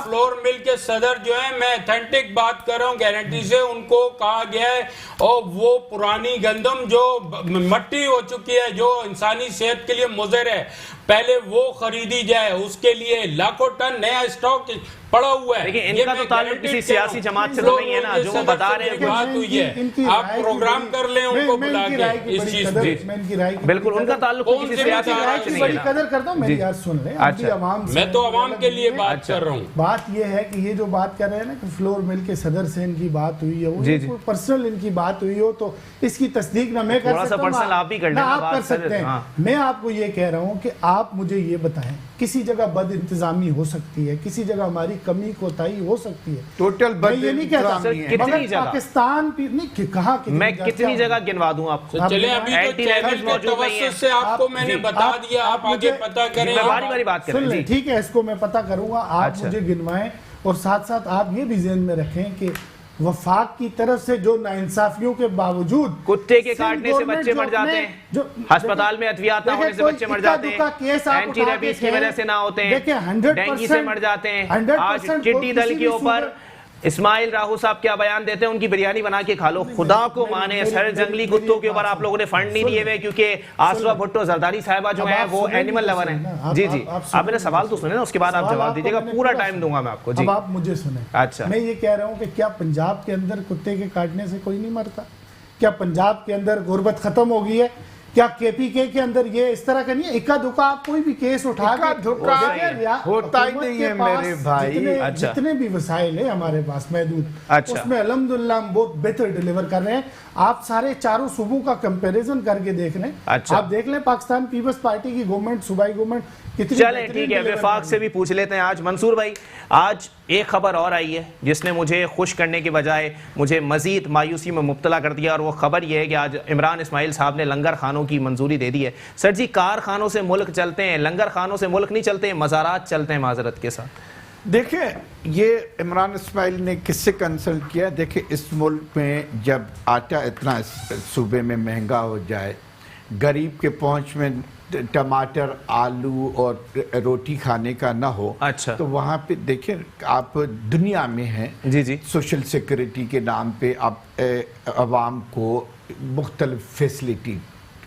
فلور مل کے صدر جو ہیں، میں اتھینٹک بات کر رہا ہوں گارنٹی سے، ان کو کہا گیا ہے اور وہ پرانی گندم جو مٹی ہو چکی ہے، جو انسانی صحت کے لیے مضر ہے، پہلے وہ خریدی جائے. اس کے لیے لاکھوں ٹن نیا اسٹاک پڑا ہوا ہے. لیکن ان کا تو تعلق کسی سیاسی جماعت سے تو نہیں ہے نا، جو وہ بتا رہے ہیں. بات ہوئی ہے، آپ پروگرام کر لیں ان کو بلا کے اس چیز پہ. بالکل ان کا تعلق کسی سیاسی جماعت سے نہیں ہے. بڑی قدر کرتا ہوں، میری یار سن لیں. میں تو عوام کے لیے بات کر رہا ہوں. بات یہ ہے کہ یہ جو بات کر رہے ہیں نا کہ فلور مل کے صدر سے ان کی بات ہوئی ہے، وہ پرسنل ان کی بات ہوئی ہو تو اس کی تصدیق نہ میں کر سکتا ہوں، نہ آپ کر سکتے ہیں. میں آپ کو یہ کہہ رہا ہوں کہ آپ مجھے یہ بتائیں، کسی جگہ بد انتظامی ہو سکتی ہے، کسی جگہ ہماری کمی کوتاہی ہو سکتی ہے، ٹوٹل میں یہ نہیں کہتا. کتنی جگہ پاکستان کہاں میں کتنی جگہ گنوا دوں آپ کو؟ چلے ابھی تو چینل کے توسط سے آپ کو میں نے بتا دیا، آپ آگے پتہ کریں. باری باری بات کریں. ٹھیک ہے، اس کو میں پتہ کروں گا، آپ مجھے گنوائیں. اور ساتھ ساتھ آپ یہ بھی ذہن میں رکھیں کہ وفاق کی طرف سے جو ناانصافیوں کے باوجود کتے کے کاٹنے سے بچے مر جاتے ہیں، ہسپتال میں ادویات نہ ہونے سے بچے مر جاتے ہیں، اینٹی ریبیز کی وجہ سے نہ ہوتے ہیں، ڈینگی سے مر جاتے ہیں. آج چٹی دل کے اوپر اسماعیل راہو صاحب کیا بیان دیتے ہیں، ان کی بریانی بنا کے کھا لو. خدا کو مانے سر جنگلی کتوں کے اوپر آپ لوگوں نے فنڈ نہیں دیے ہوئے، کیونکہ آسرا بھٹو زرداری صاحبہ جو ہیں وہ اینیمل لور ہیں. جی آپ میرا سوال تو سنیں نا، اس کے بعد آپ جواب دیجیے گا. پورا ٹائم دوں گا میں آپ کو. اب آپ مجھے سنیں. اچھا، میں یہ کہہ رہا ہوں کہ کیا پنجاب کے اندر کتے کے کاٹنے سے کوئی نہیں مرتا؟ کیا پنجاب کے اندر غربت ختم ہو گئی ہے؟ کیا کے پی کے اندر یہ اس طرح کا نہیں ہے؟ اکا دکا آپ کوئی بھی کیس اٹھا کے ہوتا ہی نہیں ہے میرے بھائی. جتنے بھی وسائل ہیں ہمارے پاس محدود، اس میں الحمدللہ ہم بہت بہتر ڈیلیور کر رہے ہیں. آپ سارے چاروں صوبوں کا کمپیریزن کر کے دیکھ لیں. آپ دیکھ لیں پاکستان پیپلز پارٹی کی گورنمنٹ، صوبائی گورنمنٹ کتنی. چلیں ٹھیک ہے، وفاق سے بھی پوچھ لیتے ہیں. آج منصور بھائی، آج ایک خبر اور آئی ہے جس نے مجھے خوش کرنے کے بجائے مجھے مزید مایوسی میں مبتلا کر دیا، اور وہ خبر یہ ہے کہ آج عمران اسماعیل صاحب نے لنگر خانوں کی منظوری دے دی ہے. سر جی، کارخانوں سے ملک چلتے ہیں، لنگر خانوں سے ملک نہیں چلتے، مزارات چلتے ہیں معذرت کے ساتھ. دیکھیں، یہ عمران اسماعیل نے کس سے کنسلٹ کیا؟ دیکھیں، اس ملک میں جب آٹا اتنا صوبے میں مہنگا ہو جائے، غریب کے پہنچ میں ٹماٹر، آلو اور روٹی کھانے کا نہ ہو، تو وہاں پہ دیکھیں آپ دنیا میں ہیں، سوشل سیکورٹی کے نام پہ آپ عوام کو مختلف فیسلٹی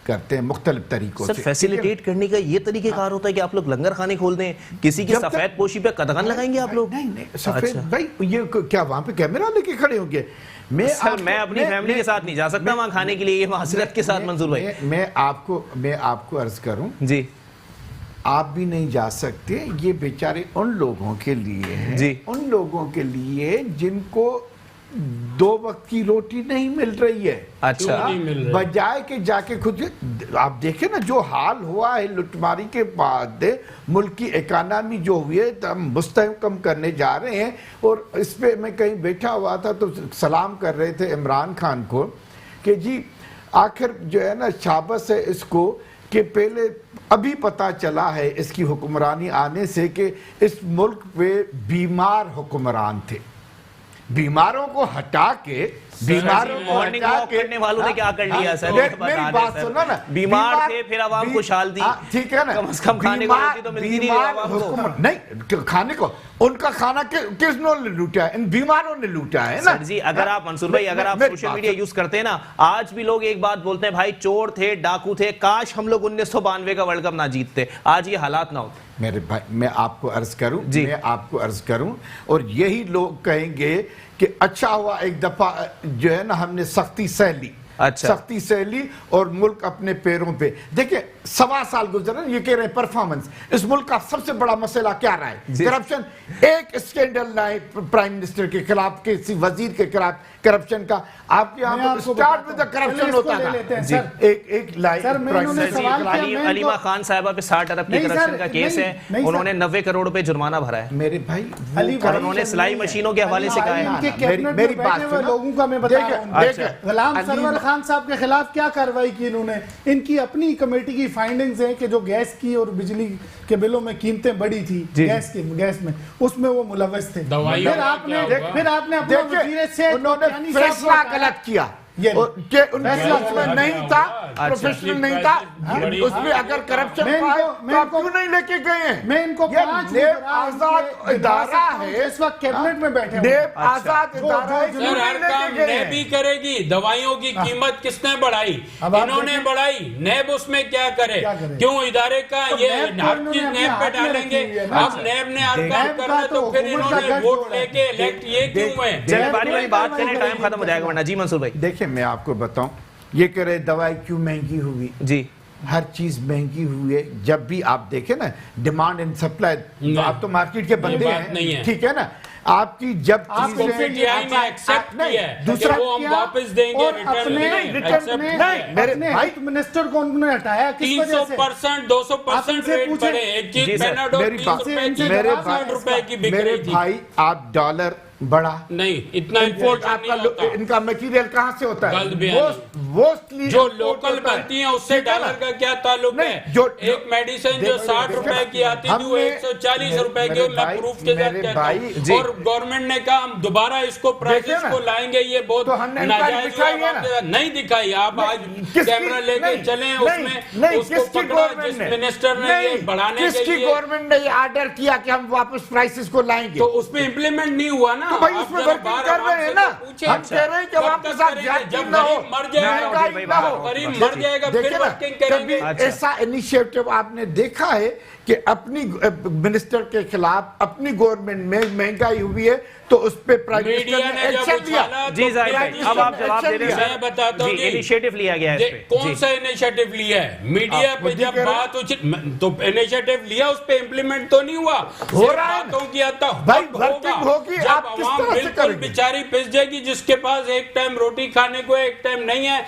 کرتے ہیں مختلف طریقوں سے. سر فیسیلیٹیٹ کرنے کا یہ طریقہ کار ہوتا ہے کہ آپ لوگ لنگر خانے کھول دیں، کسی کی سفید پوشی پہ قدغن لگائیں گے آپ لوگ؟ نہیں سفید بھائی، یہ کیا وہاں پہ کیمرہ لے کے کھڑے ہوں گے؟ میں اپنی فیملی کے ساتھ نہیں جا سکتا وہاں کھانے کے لیے، یہ معذرت کے ساتھ منظور بھائی. میں آپ کو عرض کروں، جی آپ بھی نہیں جا سکتے. یہ بیچارے ان لوگوں کے لیے ہیں، ان لوگوں کے لیے جن کو 2 وقت کی روٹی نہیں مل رہی ہے. اچھا، بجائے کہ جا کے خود آپ دیکھیں نا جو حال ہوا ہے لٹماری کے بعد، ملک کی اکانومی جو ہوئی ہے ہم مستحکم کرنے جا رہے ہیں. اور اس پہ میں کہیں بیٹھا ہوا تھا تو سلام کر رہے تھے عمران خان کو کہ جی آخر جو ہے نا شاباش ہے اس کو کہ پہلے ابھی پتا چلا ہے اس کی حکمرانی آنے سے کہ اس ملک پہ بیمار حکمران تھے. بیماروں کو ہٹا کے مارننگ واک کرنے والوں نے کیا کر لیا سر؟ میری بات سنو نا، بیمار تھے پھر عوام کو شال دی، ٹھیک ہے نا، کم از کم کھانے کو روٹی تو ملتی نہیں عوام کو. نہیں کھانے کو، ان کا کھانا کس نے لوٹا ہے؟ ان بیماروں نے لوٹا ہے نا. سر جی اگر آپ منصور بھائی اگر آپ سوشل میڈیا یوز کرتے ہیں نا، آج بھی لوگ ایک بات بولتے ہیں بھائی چور تھے، ڈاکو تھے، کاش ہم لوگ 1992 کا ورلڈ کپ نہ جیتتے، آج یہ حالات نہ ہوتے. میرے بھائی میں آپ کو عرض کروں اور یہی لوگ کہیں گے کہ اچھا ہوا ایک دفعہ جو ہے نا ہم نے سختی سہ لی، اچھا سختی سے لی اور ملک اپنے پیروں پہ. دیکھیں 1.25 سال گزرا، یہ کہہ رہے ہیں پرفارمنس. اس ملک کا سب سے بڑا مسئلہ کیا رہا ہے؟ کرپشن. ایک اسکینڈل نہ ہے پرائم منسٹر کے خلاف، کسی وزیر کے خلاف کرپشن کا. آپ کے یہاں اسٹارٹ ود کرپشن ہوتا تھا. ایک لائن علیمہ خان صاحبہ پہ 60 ارب کی کرپشن کا کیس ہے، انہوں نے 90 کروڑ روپے جرمانہ بھرا ہے میرے بھائی، اور انہوں نے سلائی مشینوں کے حوالے سے کہا ہے. میری بات سنو. لوگوں کا میں بتا رہا ہوں، غلام سرور خان صاحب کے خلاف کیا کارروائی کی انہوں نے؟ ان کی اپنی کمیٹی کی فائنڈنگز ہیں کہ جو گیس کی اور بجلی کے بلوں میں قیمتیں بڑی تھی، گیس میں، اس میں وہ ملوث تھے. پھر آپ نے اپنا وزیر صحت انہوں نے فیصلہ غلط کیا کہ ان فیصلہ میں نہیں تھا، پروفیشنل نہیں تھا. اس میں اگر کرپشن پائے تو آپ کیوں نہیں لے کے گئے ہیں؟ میں ان کو یہ نیب آزاد ادارہ ہے، اس وقت کیبنٹ میں بیٹھے نیب آزاد ادارہ ہے. سر ہر کام نیب ہی کرے گی. دوائیوں کی قیمت کس نے بڑھائی؟ انہوں نے بڑھائی. نیب اس میں کیا کرے؟ کیوں ادارے کا یہ ہر چیز نیب پہ ڈالیں گے؟ اب نیب نے ہر کام کرنا تو پھر انہوں نے ووٹ لے کے الیکٹ یہ کیوں ہے؟ چلے باری والی بات کریں، ٹائم ختم ہو جائے گا ورنہ. جی منصور بھائی. دیکھیں میں آپ کو بتاؤں، یہ کہہ رہے دوائی کیوں مہنگی ہوئی. جی ہر چیز مہنگی ہوئی ہے. جب بھی آپ دیکھیں نا ڈیمانڈ اینڈ سپلائی، آپ تو مارکیٹ کے بندے ہیں، ٹھیک ہے نا. آپ کی جب پی ٹی آئی نے ایکسپٹ کیا ہے دوسرا کہ وہ ہم واپس دیں گے، اپنے ہیلتھ منسٹر کو انہوں نے ہٹایا کس وجہ سے؟ 300% 200% ریٹ بڑھے. ایک چیز پیناڈول 30 روپے کی بک میرے رہی تھی. بھائی آپ ڈالر بڑا نہیں، اتنا امپورٹ نہیں ہوتا. ان کا میٹیریل کہاں سے ہوتا ہے؟ جو لوکل بنتی ہیں اس سے ڈالر کا کیا تعلق ہے؟ ایک میڈیسن جو 60 روپے کی آتی تھی وہ 140 روپے کی. میں پروف کے ساتھ کہتا ہوں. اور گورنمنٹ نے کہا ہم دوبارہ اس کو پرائسز کو لائیں گے، یہ بہت ناجائز نہیں دکھائی. آپ آج کیمرہ لے کے چلیں، اس میں اس کو پکڑا جس منسٹر نے یہ بڑھانے کے لیے. کس کی گورنمنٹ نے یہ آرڈر کیا کہ ہم واپس پرائسز کو لائیں گے؟ تو اس پہ امپلیمنٹ نہیں ہوا نا. تو بھائی اس میں ورکنگ کر رہے ہیں نا. ہم کہہ رہے ہیں کہ واپس آپ زیادتی نہ ہو، مہنگائی نہ ہو. غریب مر جائے گا پھر ورکنگ کریں گے. ایسا انیشیٹو آپ نے دیکھا ہے کہ اپنی منسٹر کے خلاف اپنی گورنمنٹ میں مہنگائی ہوئی ہے تو اس پہ پرائم منسٹر نے ایکشن لیا. جی زاہد بھائی اب آپ جواب دے رہے ہیں. میں بتاتا ہوں جی انیشیٹو لیا گیا ہے اس پہ. کون سا انیشیٹو لیا ہے؟ میڈیا پہ جب بات تو انیشیٹو لیا، اس پہ امپلیمنٹ تو نہیں ہوا. ہو رہا ہے باتوں کی حد تک بھائی ورکنگ ہوگی. جب عوام بالکل بیچاری پس جائے گی، جس کے پاس ایک ٹائم روٹی کھانے کو ایک ٹائم نہیں ہے.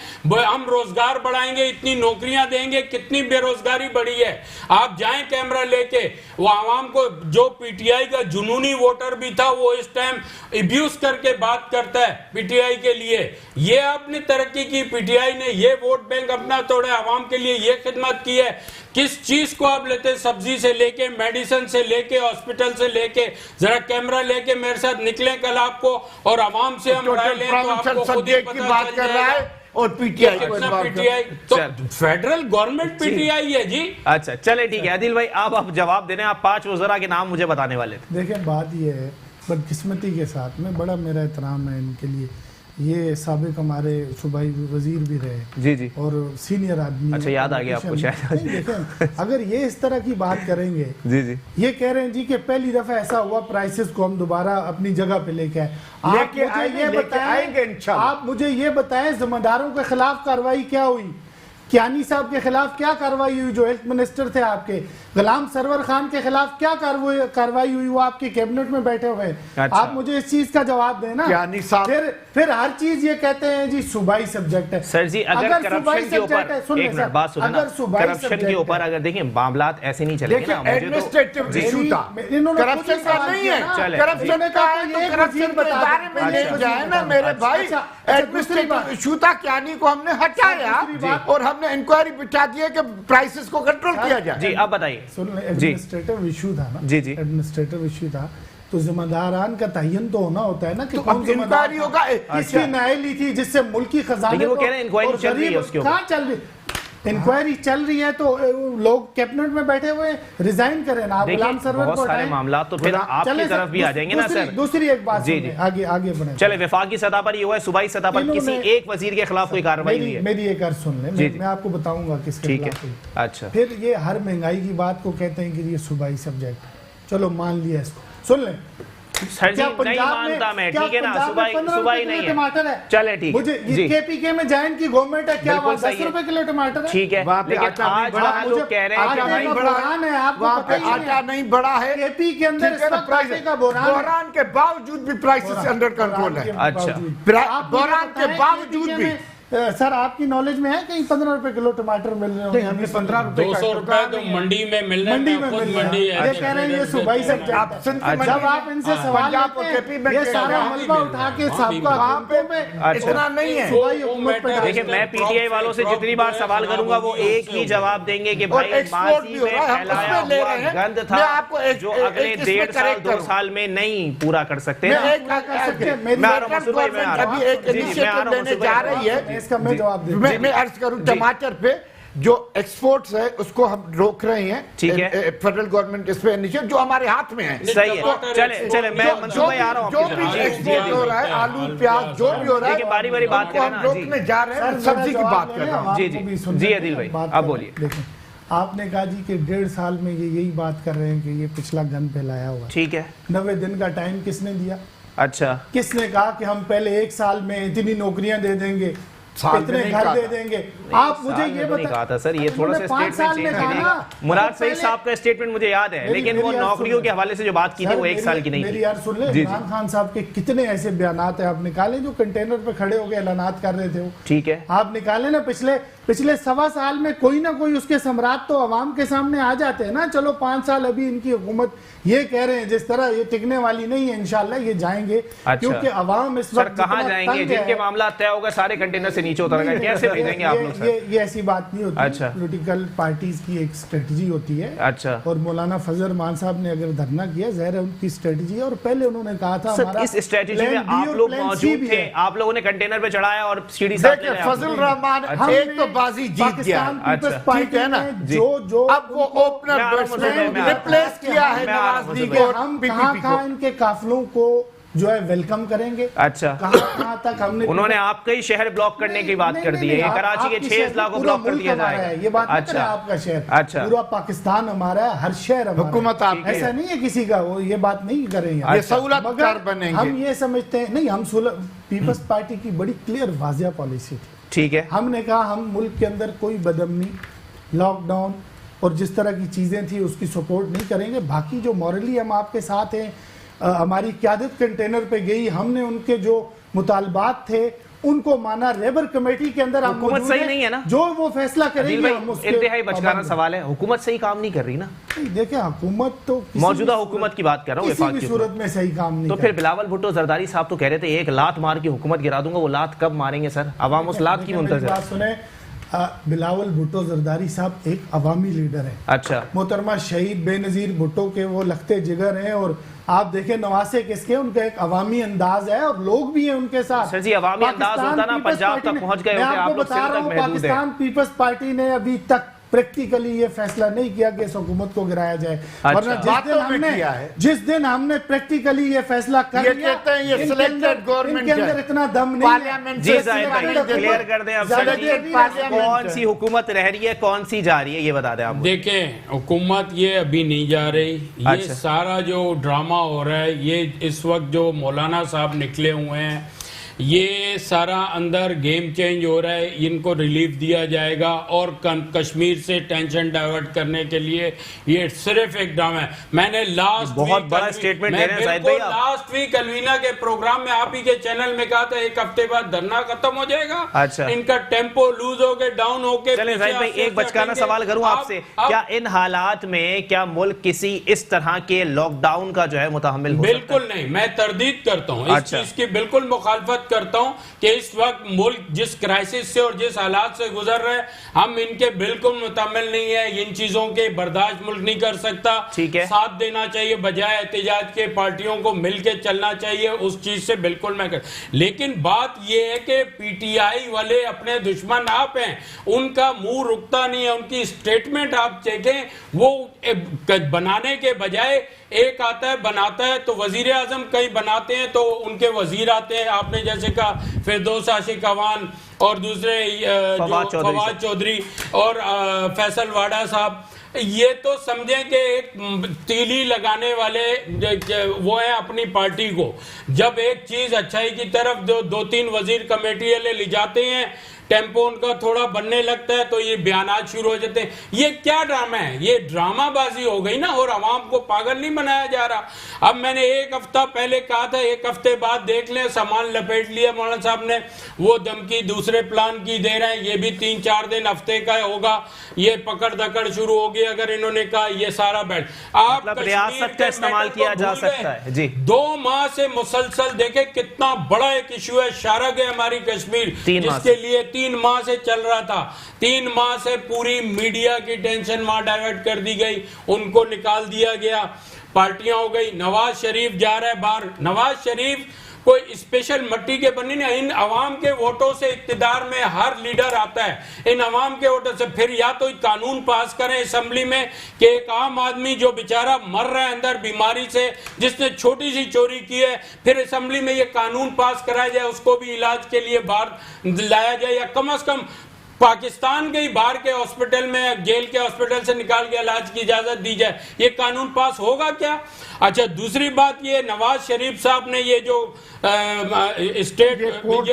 ہم روزگار بڑھائیں گے، اتنی نوکریاں دیں گے. کتنی بے روزگاری بڑھی ہے. آپ جائیں کیمرہ لے کے، وہ عوام کو جو پی ٹی آئی کا جنونی ووٹر بھی تھا وہ اس ٹائم ابیوز کر کے بات کرتا ہے پی ٹی آئی کے لیے. یہ آپ نے ترقی کی، پی ٹی آئی نے یہ ووٹ بینک اپنا توڑا، عوام کے لیے یہ خدمت کی ہے. کس چیز کو آپ لیتے؟ سبزی سے لے کے، میڈیسن سے لے کے، ہاسپٹل سے لے کے. ذرا کیمرہ لے کے میرے ساتھ نکلیں کل آپ کو، اور عوام سے ہم رائے لیں تو آپ کو خود ہی پتہ چل جائے گا. اور پی ٹی آئی تو federal government P T I ہے. جی اچھا چلے ٹھیک ہے. عادل بھائی آپ جواب دینے، آپ 5 وزراء کے نام مجھے بتانے والے تھے. دیکھیں بات یہ ہے، بدقسمتی کے ساتھ میں بڑا میرا احترام ہے ان کے لیے. یہ سابق ہمارے صوبائی وزیر بھی رہے جی جی اور سینئر آدمی. اچھا یاد آ گیا آپ کو شاید. دیکھیں اگر یہ اس طرح کی بات کریں گے، جی جی یہ کہہ رہے ہیں جی کہ پہلی دفعہ ایسا ہوا پرائسز کو ہم دوبارہ اپنی جگہ پہ لے کے آپ مجھے یہ بتائیں ذمہ داروں کے خلاف کارروائی کیا ہوئی؟ کیانی صاحب کے خلاف کیا کارروائی ہوئی جو ہیلتھ منسٹر تھے آپ کے؟ غلام سرور خان کے خلاف کیا کارروائی ہوئی؟ وہ آپ کے کیبنٹ میں بیٹھے ہوئے ہیں. آپ مجھے اس چیز کا جواب دیں نا. کیانی صاحب پھر ہر چیز یہ کہتے ہیں جی صوبائی سبجیکٹ ہے. سر جی اگر کرپشن کے اوپر ایک منٹ بات سنیں نا، کرپشن کے اوپر اگر دیکھیں معاملات ایسے نہیں چلیں گے نا. ایڈمنسٹریٹو ایشو تھا، کرپشن کا نہیں ہے. کرپشن کا ہے تو کرپشن کے ادارے میں لے جائیں نا میرے بھائی. ایڈمنسٹریٹو ایشو تھا، کیانی کو ہم نے ہٹایا اور ہم نے انکوائری بٹھا دی کہ پرائسز کو کنٹرول کیا جائے. جی اب بتائیے. ایڈمنسٹریٹو ایشو تھا نا. جی جی ایڈمنسٹریٹو ایشو تھا تو ذمہ داران کا تعین تو ہونا ہوتا ہے نا کہ کون ذمہ دار ہوگا. کس کی نااہلی تھی جس سے ملکی خزانے کو. وہ کہہ رہے ہیں انکوائری چل رہی ہے اس کے اوپر. کہاں چل رہی؟ انکوائری چل رہی ہے تو لوگ کیبنٹ میں بیٹھے ہوئے ریزائن کریں نا. غلام سرور کو بہت سارے معاملات تو پھر آپ کی طرف بھی آ جائیں گے نا سر. دوسری ایک بات آگے بڑھیں. چلے وفاقی سطح پر یہ ہوا ہے، صوبائی سطح پر کسی ایک وزیر کے خلاف کوئی کارروائی ہوئی ہے؟ میری ایک عرض سن لیں، میں آپ کو بتاؤں گا کس کے خلاف ہوئی. اچھا پھر یہ ہر مہنگائی کی بات کو کہتے ہیں کہ یہ صوبائی سبجیکٹ. چلو مان لیا اس کو. سن لیں سر جی نہیں مانتا میں، ٹھیک ہے نا، صبح ہی نہیں ہے، ٹماٹر ہے، چلے ٹھیک مجھے جی، کے پی کے میں جائن کی گورنمنٹ ہے، کیا بالکل 10 روپے کلو ٹماٹر ہے؟ ٹھیک ہے، لیکن آج وہاں لوگ کہہ رہے ہیں کہ بھائی بحران ہے، آپ کو پتہ ہی آٹا نہیں بڑا ہے، کے پی کے اندر اس وقت آٹے کا بحران کے باوجود بھی پرائسز انڈر کنٹرول ہے، بحران کے باوجود بھی۔ سر آپ کی نالج میں ہے کہیں 15 روپے کلو ٹماٹر مل رہے نہیں، ہمیں 15 روپے 200 روپے تو منڈی میں مل رہے ہیں، منڈی میں خود مل منڈی رہا ہے، یہ کہہ رہے ہیں یہ صوبائی سبجیکٹ ہے، جب آپ ان سے سوال لیتے ہیں یہ سارا ملبہ اٹھا کے سابقہ حکومتوں پہ اتنا نہیں ہے۔ صوبائی حکومت پہ دیکھیں میں پی ٹی آئی والوں سے جتنی بار سوال کروں گا وہ ایک ہی جواب دیں گے کہ بھائی ماضی میں پھیلایا ہوا گند تھا جو اگلے 1.5 سال 2 سال میں نہیں پورا کر سکتے۔ میں ابھی ایک انیشیٹو لینے جا رہی ہے، اس کا میں جواب دیں میں عرض کروں ٹماٹر پہ جو ایکسپورٹس ہے اس کو ہم روک رہے ہیں، ٹھیک ہے، فیڈرل گورنمنٹ اس پہ انیشیٹو جو ہمارے ہاتھ میں ہے، صحیح ہے، چلے میں منصوبہ آ رہا ہوں، جو بھی ایکسپورٹ ہو رہا ہے آلو پیاز جو بھی ہو رہا ہے باری باری بات کریں ہم نا، روکنے جا رہے ہیں، سبزی کی بات کر رہا ہوں۔ جی عدیل بھائی اب بولیے۔ دیکھیں آپ نے کہا جی کہ 1.5 سال میں یہ یہی بات کر رہے ہیں کہ یہ پچھلا گند پھیلایا ہوا ہے، ٹھیک ہے، 90 دن کا ٹائم کس نے دیا؟ اچھا کس نے کہا کہ ہم پہلے 1 سال میں اتنی نوکریاں دے دیں گے، اتنے گھر دے دیں گے؟ آپ مجھے یہ کہا تھا سر، یہ تھوڑا سا اسٹیٹمنٹ چینج کیجئے۔ مراد سعید صاحب کا اسٹیٹمنٹ مجھے یاد ہے، لیکن وہ نوکریوں کے حوالے سے جو بات کی تھی وہ 1 سال کی نہیں میری تھی۔ یار سن لیں، عمران خان صاحب کے کتنے ایسے بیانات ہیں آپ نکالیں جو کنٹینر پہ کھڑے ہو کے اعلانات کر رہے تھے، وہ ٹھیک ہے، آپ نکالیں نا پچھلے 1.25 سال میں کوئی نہ کوئی اس کے ثمرات تو عوام کے سامنے آ جاتے ہیں نا۔ چلو 5 سال ابھی ان کی حکومت یہ کہہ رہے ہیں جس طرح یہ ٹکنے والی نہیں ہے، انشاءاللہ یہ جائیں گے، کیونکہ عوام اس وقت کہاں جائیں گے؟ جن کے معاملات طے ہوگا سارے کنٹینر سے نیچے اتر گئے، کیسے بھیجیں گے آپ لوگ؟ یہ ایسی بات نہیں ہوتی، پولیٹیکل پارٹیز کی ایک اسٹریٹجی ہوتی ہے، اور مولانا فضل رحمان صاحب نے اگر دھرنا کیا ظاہر ہے ان کی اسٹریٹجی ہے، اور پہلے انہوں نے کہا تھا ہمارا اس اسٹریٹجی میں آپ لوگ موجود تھے، آپ لوگوں نے کنٹینر پہ چڑھایا اور سیڑھی ساتھ لے دیکھیں فضل رحمان ایک تو بازی جیت گیا، ٹھیک ہے نا، اب وہ اوپنر بیٹسمین ریپلیس کیا ہے نواز دی کو، ہم کہاں ان کے قافلوں کو جو ہے ویلکم کریں گے، اچھا کہاں تک ہم نے انہوں نے آپ کا ہی شہر بلاک کرنے کی بات کر دی ہے، کراچی کے 6 اضلاع کو بلاک کر دیا جائے گا، یہ بات نہیں کریں آپ کا شہر، پورا پاکستان ہمارا ہے، ہر شہر ہمارا، حکومت آپ کی ایسا نہیں ہے کسی کا، وہ یہ بات نہیں کریں گے، یہ سہولت کار بنیں گے۔ ہم یہ سمجھتے ہیں نہیں، ہم پیپلز پارٹی کی بڑی کلیئر واضح پالیسی تھی، ٹھیک ہے، ہم نے کہا ہم ملک کے اندر کوئی بدامنی، لاک ڈاؤن اور جس طرح کی چیزیں تھی اس کی سپورٹ نہیں کریں گے، باقی جو مورلی ہم آپ کے ساتھ ہیں، ہماری قیادت کنٹینر پہ گئی، ہم نے ان کے جو مطالبات تھے ان کو مانا، لیبر کمیٹی کے اندر حکومت صحیح نہیں ہے نا، جو وہ فیصلہ کرے گی ہم اس کے انتہائی بچکانہ سوال ہے، حکومت صحیح کام نہیں کر رہی نا؟ دیکھیں حکومت تو موجودہ حکومت کی بات کر رہا ہوں، کسی بھی صورت میں صحیح کام نہیں، تو پھر بلاول بھٹو زرداری صاحب تو کہہ رہے تھے ایک لات مار کے حکومت گرا دوں گا، وہ لات کب ماریں گے سر؟ عوام اس لات کی منتظر ہے۔ سنیں، بلاول بھٹو زرداری صاحب ایک عوامی لیڈر ہے، اچھا محترمہ شہید بے نظیر بھٹو کے وہ لختے جگر ہیں، اور آپ دیکھیں نواسے کس کے، ان کا ایک عوامی انداز ہے اور لوگ بھی ہیں ان کے ساتھ۔ سر جی عوامی انداز ہوتا نا، پنجاب تک پہنچ گئے ہوتے، آپ لوگ سندھ تک محدود ہے۔ پاکستان پیپلز پارٹی نے ابھی تک پریکٹیکلی یہ فیصلہ نہیں کیا کہ اس حکومت کو گرایا جائے، ورنہ جس دن ہم نے پریکٹیکلی یہ فیصلہ کر لیا، یہ کہتے ہیں یہ سلیکٹڈ گورنمنٹ کے اندر اتنا دم نہیں ہے۔ جی زاہد بھائی کلیئر کر دیں، اب سر جی کون سی حکومت رہ رہی ہے، کون سی جا رہی ہے، یہ بتا دیں آپ۔ دیکھیں حکومت یہ ابھی نہیں جا رہی، یہ سارا جو ڈرامہ ہو رہا ہے، یہ اس وقت جو مولانا صاحب نکلے ہوئے ہیں، یہ سارا اندر گیم چینج ہو رہا ہے، ان کو ریلیف دیا جائے گا، اور کشمیر سے ٹینشن ڈائیورٹ کرنے کے لیے یہ صرف ایک ڈرامہ ہے۔ میں نے بہت بڑا سٹیٹمنٹ دے رہے ہیں زاہد بھائی، لاسٹ ویک الوینا کے پروگرام میں آپ ہی کے چینل میں کہا تھا 1 ہفتے بعد دھرنا ختم ہو جائے گا، ان کا ٹیمپو لوز ہو کے ڈاؤن ہو کے۔ چلیں زاہد بھائی ایک بچکانہ سوال کروں آپ سے، کیا ان حالات میں کیا ملک کسی اس طرح کے لاک ڈاؤن کا جو ہے متحمل ہو سکتا ہے؟ بالکل نہیں، میں تردید کرتا ہوں، اس چیز کی بالکل مخالفت کرتا ہوں کہ اس وقت ملک جس کرائسس سے اور جس حالات سے گزر رہے ہیں ہم ان کے بالکل متحمل نہیں ہے، ان چیزوں کے برداشت ملک نہیں کر سکتا، ساتھ دینا چاہیے بجائے احتجاج کے، پارٹیوں کو مل کے چلنا چاہیے، اس چیز سے بالکل میں کر۔ لیکن بات یہ ہے کہ پی ٹی آئی والے اپنے دشمن آپ ہیں، ان کا منہ رکتا نہیں ہے، ان کی سٹیٹمنٹ آپ چیکیں، وہ بنانے کے بجائے ایک آتا ہے بناتا ہے، تو وزیر اعظم کئی بناتے ہیں تو ان کے وزیر آتے ہیں، آپ نے جیسے کہا فردوس عاشق اعوان اور دوسرے فواد چودھری اور فیصل واڈا صاحب، یہ تو سمجھیں کہ ایک تیلی لگانے والے وہ ہیں اپنی پارٹی کو. جب ایک چیز اچھائی کی طرف دو تین وزیر کمیٹی والے لے جاتے ہیں, ٹیمپو ان کا تھوڑا بننے لگتا ہے تو یہ بیانات شروع ہو جاتے ہیں. یہ کیا ڈرامہ ہے؟ یہ ڈرامہ بازی ہو گئی نا, اور عوام کو پاگل نہیں بنایا جا رہا. اب میں نے ایک ہفتہ پہلے کہا تھا, ایک ہفتے بعد دیکھ لیں سامان لپیٹ لیا مولانا صاحب نے, وہ دھمکی دوسرے پلان کی دے رہے ہیں. یہ بھی 3-4 دن ہفتے کا ہوگا, یہ پکڑ دکڑ شروع ہوگی. اگر انہوں نے کہا یہ سارا بیٹھ, آپ ریاست کا استعمال کیا جا سکتا ہے. جی 2 ماہ سے مسلسل دیکھیں کتنا بڑا ایک ایشو ہے, شارہ گئے ہماری کشمیر, جس کے لیے 3 ماہ سے چل رہا تھا. 3 ماہ سے پوری میڈیا کی ٹینشن وہاں ڈائیورٹ کر دی گئی, ان کو نکال دیا گیا, پارٹیاں ہو گئی. نواز شریف جا رہا ہے باہر. نواز شریف کوئی اسپیشل مٹی کے بنی نہیں, ان عوام کے ووٹوں سے اقتدار میں ہر لیڈر آتا ہے. ان عوام کے ووٹوں سے پھر یا تو قانون پاس کریں اسمبلی میں کہ ایک عام آدمی جو بیچارہ مر رہا ہے اندر بیماری سے, جس نے چھوٹی سی چوری کی ہے, پھر اسمبلی میں یہ قانون پاس کرایا جائے, اس کو بھی علاج کے لیے باہر لایا جائے, یا کم از کم پاکستان کے ہی باہر کے ہاسپٹل میں, جیل کے ہاسپٹل سے نکال کے علاج کی اجازت دی جائے. یہ قانون پاس ہوگا کیا؟ اچھا دوسری بات یہ نواز شریف صاحب نے یہ جو اسٹیٹ کورٹ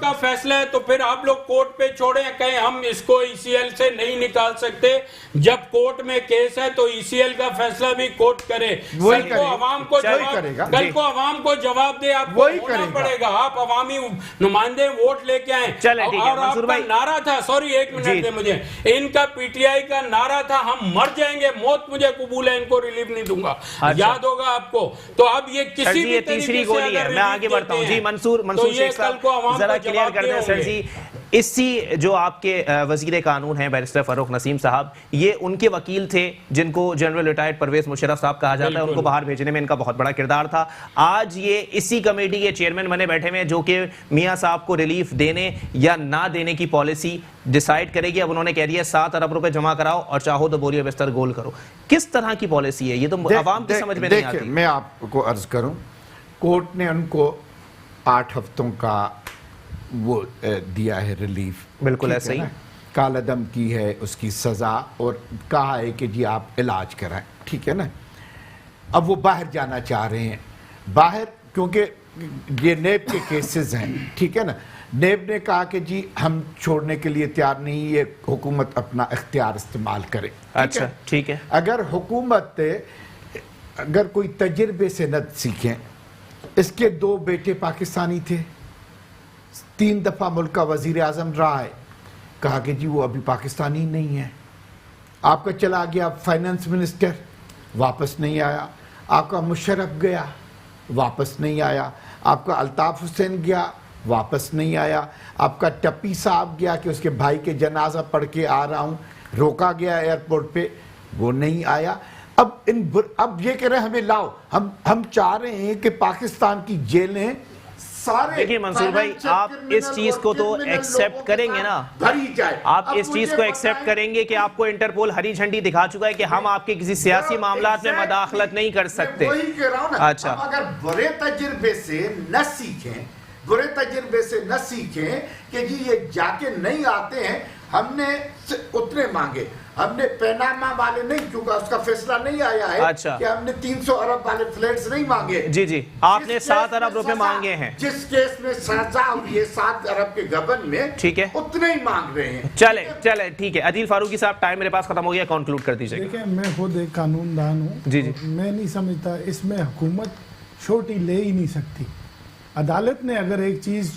کا فیصلہ ہے, تو پھر آپ لوگ کورٹ پہ چھوڑیں, کہیں ہم اس کو ای سی ایل سے نہیں نکال سکتے. جب کورٹ میں کیس ہے تو ای سی ایل کا فیصلہ بھی کورٹ کرے. کل کو عوام کو جواب دے, آپ کو ہونا پڑے گا. آپ عوامی نمائندے ووٹ لے کے آئیں. اور آپ کا نعرہ تھا, سوری 1 منٹ دے مجھے, ان کا پی ٹی آئی کا نعرہ تھا ہم مر جائیں گے, موت مجھے قبول ہے, ان کو ریلیف نہیں دوں گا. یاد ہوگا آپ کو. تو اب یہ کسی بھی تیسری گولی ہے. میں آگے بڑھتا ہوں. جی منصور شیخ صاحب ذرا کلیئر کر دیں. سر جی اسی جو آپ کے وزیر قانون ہیں بیرسٹر فاروق نسیم صاحب, یہ ان کے وکیل تھے جن کو جنرل ریٹائرڈ پرویز مشرف صاحب کہا جاتا ہے, ان کو باہر بھیجنے میں ان کا بہت بڑا کردار تھا. آج یہ اسی کمیٹی کے چیئرمین بنے بیٹھے ہیں جو کہ میاں صاحب کو ریلیف دینے یا نہ دینے کی پالیسی ڈیسائیڈ کرے گی. اب انہوں نے کہہ دیا 7 ارب روپے جمع کراؤ اور چاہو تو بوریہ بستر گول کرو. کس طرح کی پالیسی ہے یہ؟ تو عوام کی سمجھ میں نہیں آتی. میں آپ کو عرض کروں, کورٹ نے ان کو 8 ہفتوں کا وہ دیا ہے ریلیف. بالکل ایسا ہی کالعدم کی ہے اس کی سزا, اور کہا ہے کہ جی آپ علاج کرائیں, ٹھیک ہے نا. اب وہ باہر جانا چاہ رہے ہیں, باہر, کیونکہ یہ نیب کے کیسز ہیں, ٹھیک ہے نا. نیب نے کہا کہ جی ہم چھوڑنے کے لیے تیار نہیں, یہ حکومت اپنا اختیار استعمال کرے. اچھا ٹھیک ہے. اگر حکومت اگر کوئی تجربے سے نہ سیکھیں, اس کے 2 بیٹے پاکستانی تھے, 3 دفعہ ملک کا وزیر اعظم رہا ہے, کہا کہ جی وہ ابھی پاکستانی نہیں ہے. آپ کا چلا گیا فائنانس منسٹر, واپس نہیں آیا. آپ کا مشرف گیا, واپس نہیں آیا. آپ کا الطاف حسین گیا, واپس نہیں آیا. آپ کا ٹپی صاحب گیا کہ اس کے بھائی کے جنازہ پڑھ کے آ رہا ہوں, روکا گیا ایئرپورٹ پہ, وہ نہیں آیا. اب یہ کہہ رہے ہیں ہمیں لاؤ. ہم چاہ رہے ہیں کہ پاکستان کی جیلیں سارے, دیکھیے منصور بھائی آپ اس چیز کو تو ایکسیپٹ کریں گے نا, آپ اس چیز کو ایکسیپٹ کریں گے کہ آپ کو انٹرپول ہری جھنڈی دکھا چکا ہے کہ ہم آپ کے کسی سیاسی معاملات میں مداخلت نہیں کر سکتے. اچھا اگر برے تجربے سے نہ سیکھیں کہ جی یہ جا کے نہیں آتے ہیں, ہم نے اتنے مانگے, ہم نے پیناما والے نہیں, کیونکہ اس کا فیصلہ نہیں آیا ہے کہ ہم نے 300 ارب والے فلیٹس نہیں مانگے. جی آپ نے 7 ارب روپے مانگے ہیں, جس کیس میں سزا ہوئی ہے 7 ارب کے گبن میں, ٹھیک ہے, اتنے ہی مانگ رہے ہیں. چلے ٹھیک ہے. عدیل فاروقی صاحب ٹائم میرے پاس ختم ہو گیا, کنکلوڈ کر دیجیے. دیکھیں میں خود ایک قانون دان ہوں, جی میں نہیں سمجھتا اس میں حکومت چھوٹی لے ہی نہیں سکتی. عدالت نے اگر ایک چیز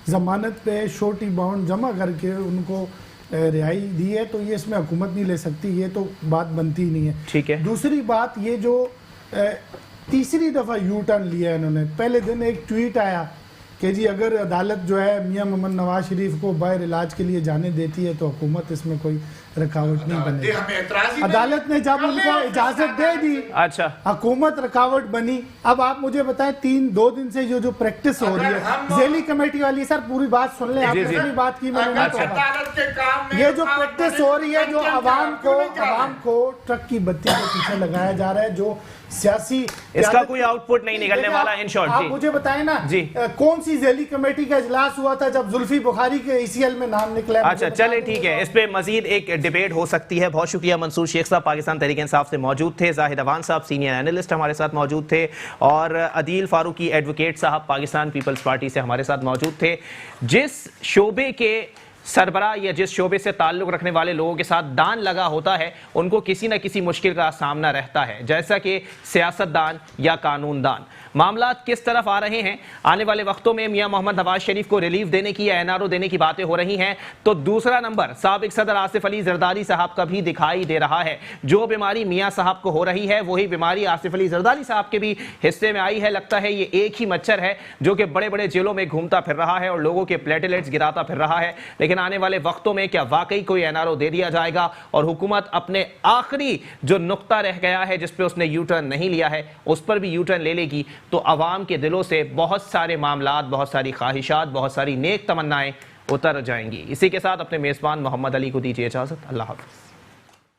ضمانت پہ شورٹی باؤنڈ جمع کر کے ان کو رہائی دی ہے تو یہ اس میں حکومت نہیں لے سکتی, یہ تو بات بنتی ہی نہیں ہے. ٹھیک ہے. دوسری بات, یہ جو 3ری دفعہ یو ٹرن لیا ہے انہوں نے, پہلے دن ایک ٹویٹ آیا کہ جی اگر عدالت جو ہے میاں محمد نواز شریف کو باہر علاج کے لیے جانے دیتی ہے تو حکومت اس میں کوئی رکاوٹ نہیں بنے گی. عدالت نے جب ان کو اجازت دے دی, اچھا حکومت رکاوٹ بنی. اب آپ مجھے بتائیں 2 دن سے جو پریکٹس ہو رہی ہے ذیلی کمیٹی والی, سر پوری بات سن لیں, آپ نے پوری بات کی, میں نے یہ جو پریکٹس ہو رہی ہے, جو عوام کو ٹرک کی بتی کے پیچھے لگایا جا رہا ہے, جو سیاسی اس کا کوئی آؤٹ پٹ نہیں نکلنے والا ان شارٹ. آپ مجھے بتائیں نا جی کون سی ذیلی کمیٹی کا اجلاس ہوا تھا جب زلفی بخاری کے ECL میں نام نکلا؟ اچھا چلے ٹھیک ہے, اس پہ مزید ایک ڈیبیٹ ہو سکتی ہے. بہت شکریہ منصور شیخ صاحب پاکستان تحریک انصاف سے موجود تھے, زاہد اوان صاحب سینئر اینالسٹ ہمارے ساتھ موجود تھے, اور عدیل فاروقی ایڈوکیٹ صاحب پاکستان پیپلز پارٹی سے ہمارے ساتھ موجود تھے. جس شعبے کے سربراہ یا جس شعبے سے تعلق رکھنے والے لوگوں کے ساتھ دان لگا ہوتا ہے ان کو کسی نہ کسی مشکل کا سامنا رہتا ہے, جیسا کہ سیاست دان یا قانون دان. معاملات کس طرف آ رہے ہیں, آنے والے وقتوں میں میاں محمد نواز شریف کو ریلیف دینے کی یا NRO دینے کی باتیں ہو رہی ہیں, تو دوسرا نمبر سابق صدر آصف علی زرداری صاحب کا بھی دکھائی دے رہا ہے. جو بیماری میاں صاحب کو ہو رہی ہے وہی بیماری آصف علی زرداری صاحب کے بھی حصے میں آئی ہے. لگتا ہے یہ ایک ہی مچھر ہے جو کہ بڑے بڑے جیلوں میں گھومتا پھر رہا ہے اور لوگوں کے پلیٹلیٹس گراتا پھر رہا ہے. لیکن آنے والے وقتوں میں کیا واقعی کوئی NRO دے دیا جائے گا اور حکومت اپنے آخری جو نقطہ رہ گیا ہے جس پہ اس نے یو ٹرن نہیں لیا ہے اس پر بھی یو ٹرن لے لے گی, تو عوام کے دلوں سے بہت سارے معاملات, بہت ساری خواہشات, بہت ساری نیک تمنائیں اتر جائیں گی. اسی کے ساتھ اپنے میزبان محمد علی کو دیجیے اجازت. اللہ حافظ.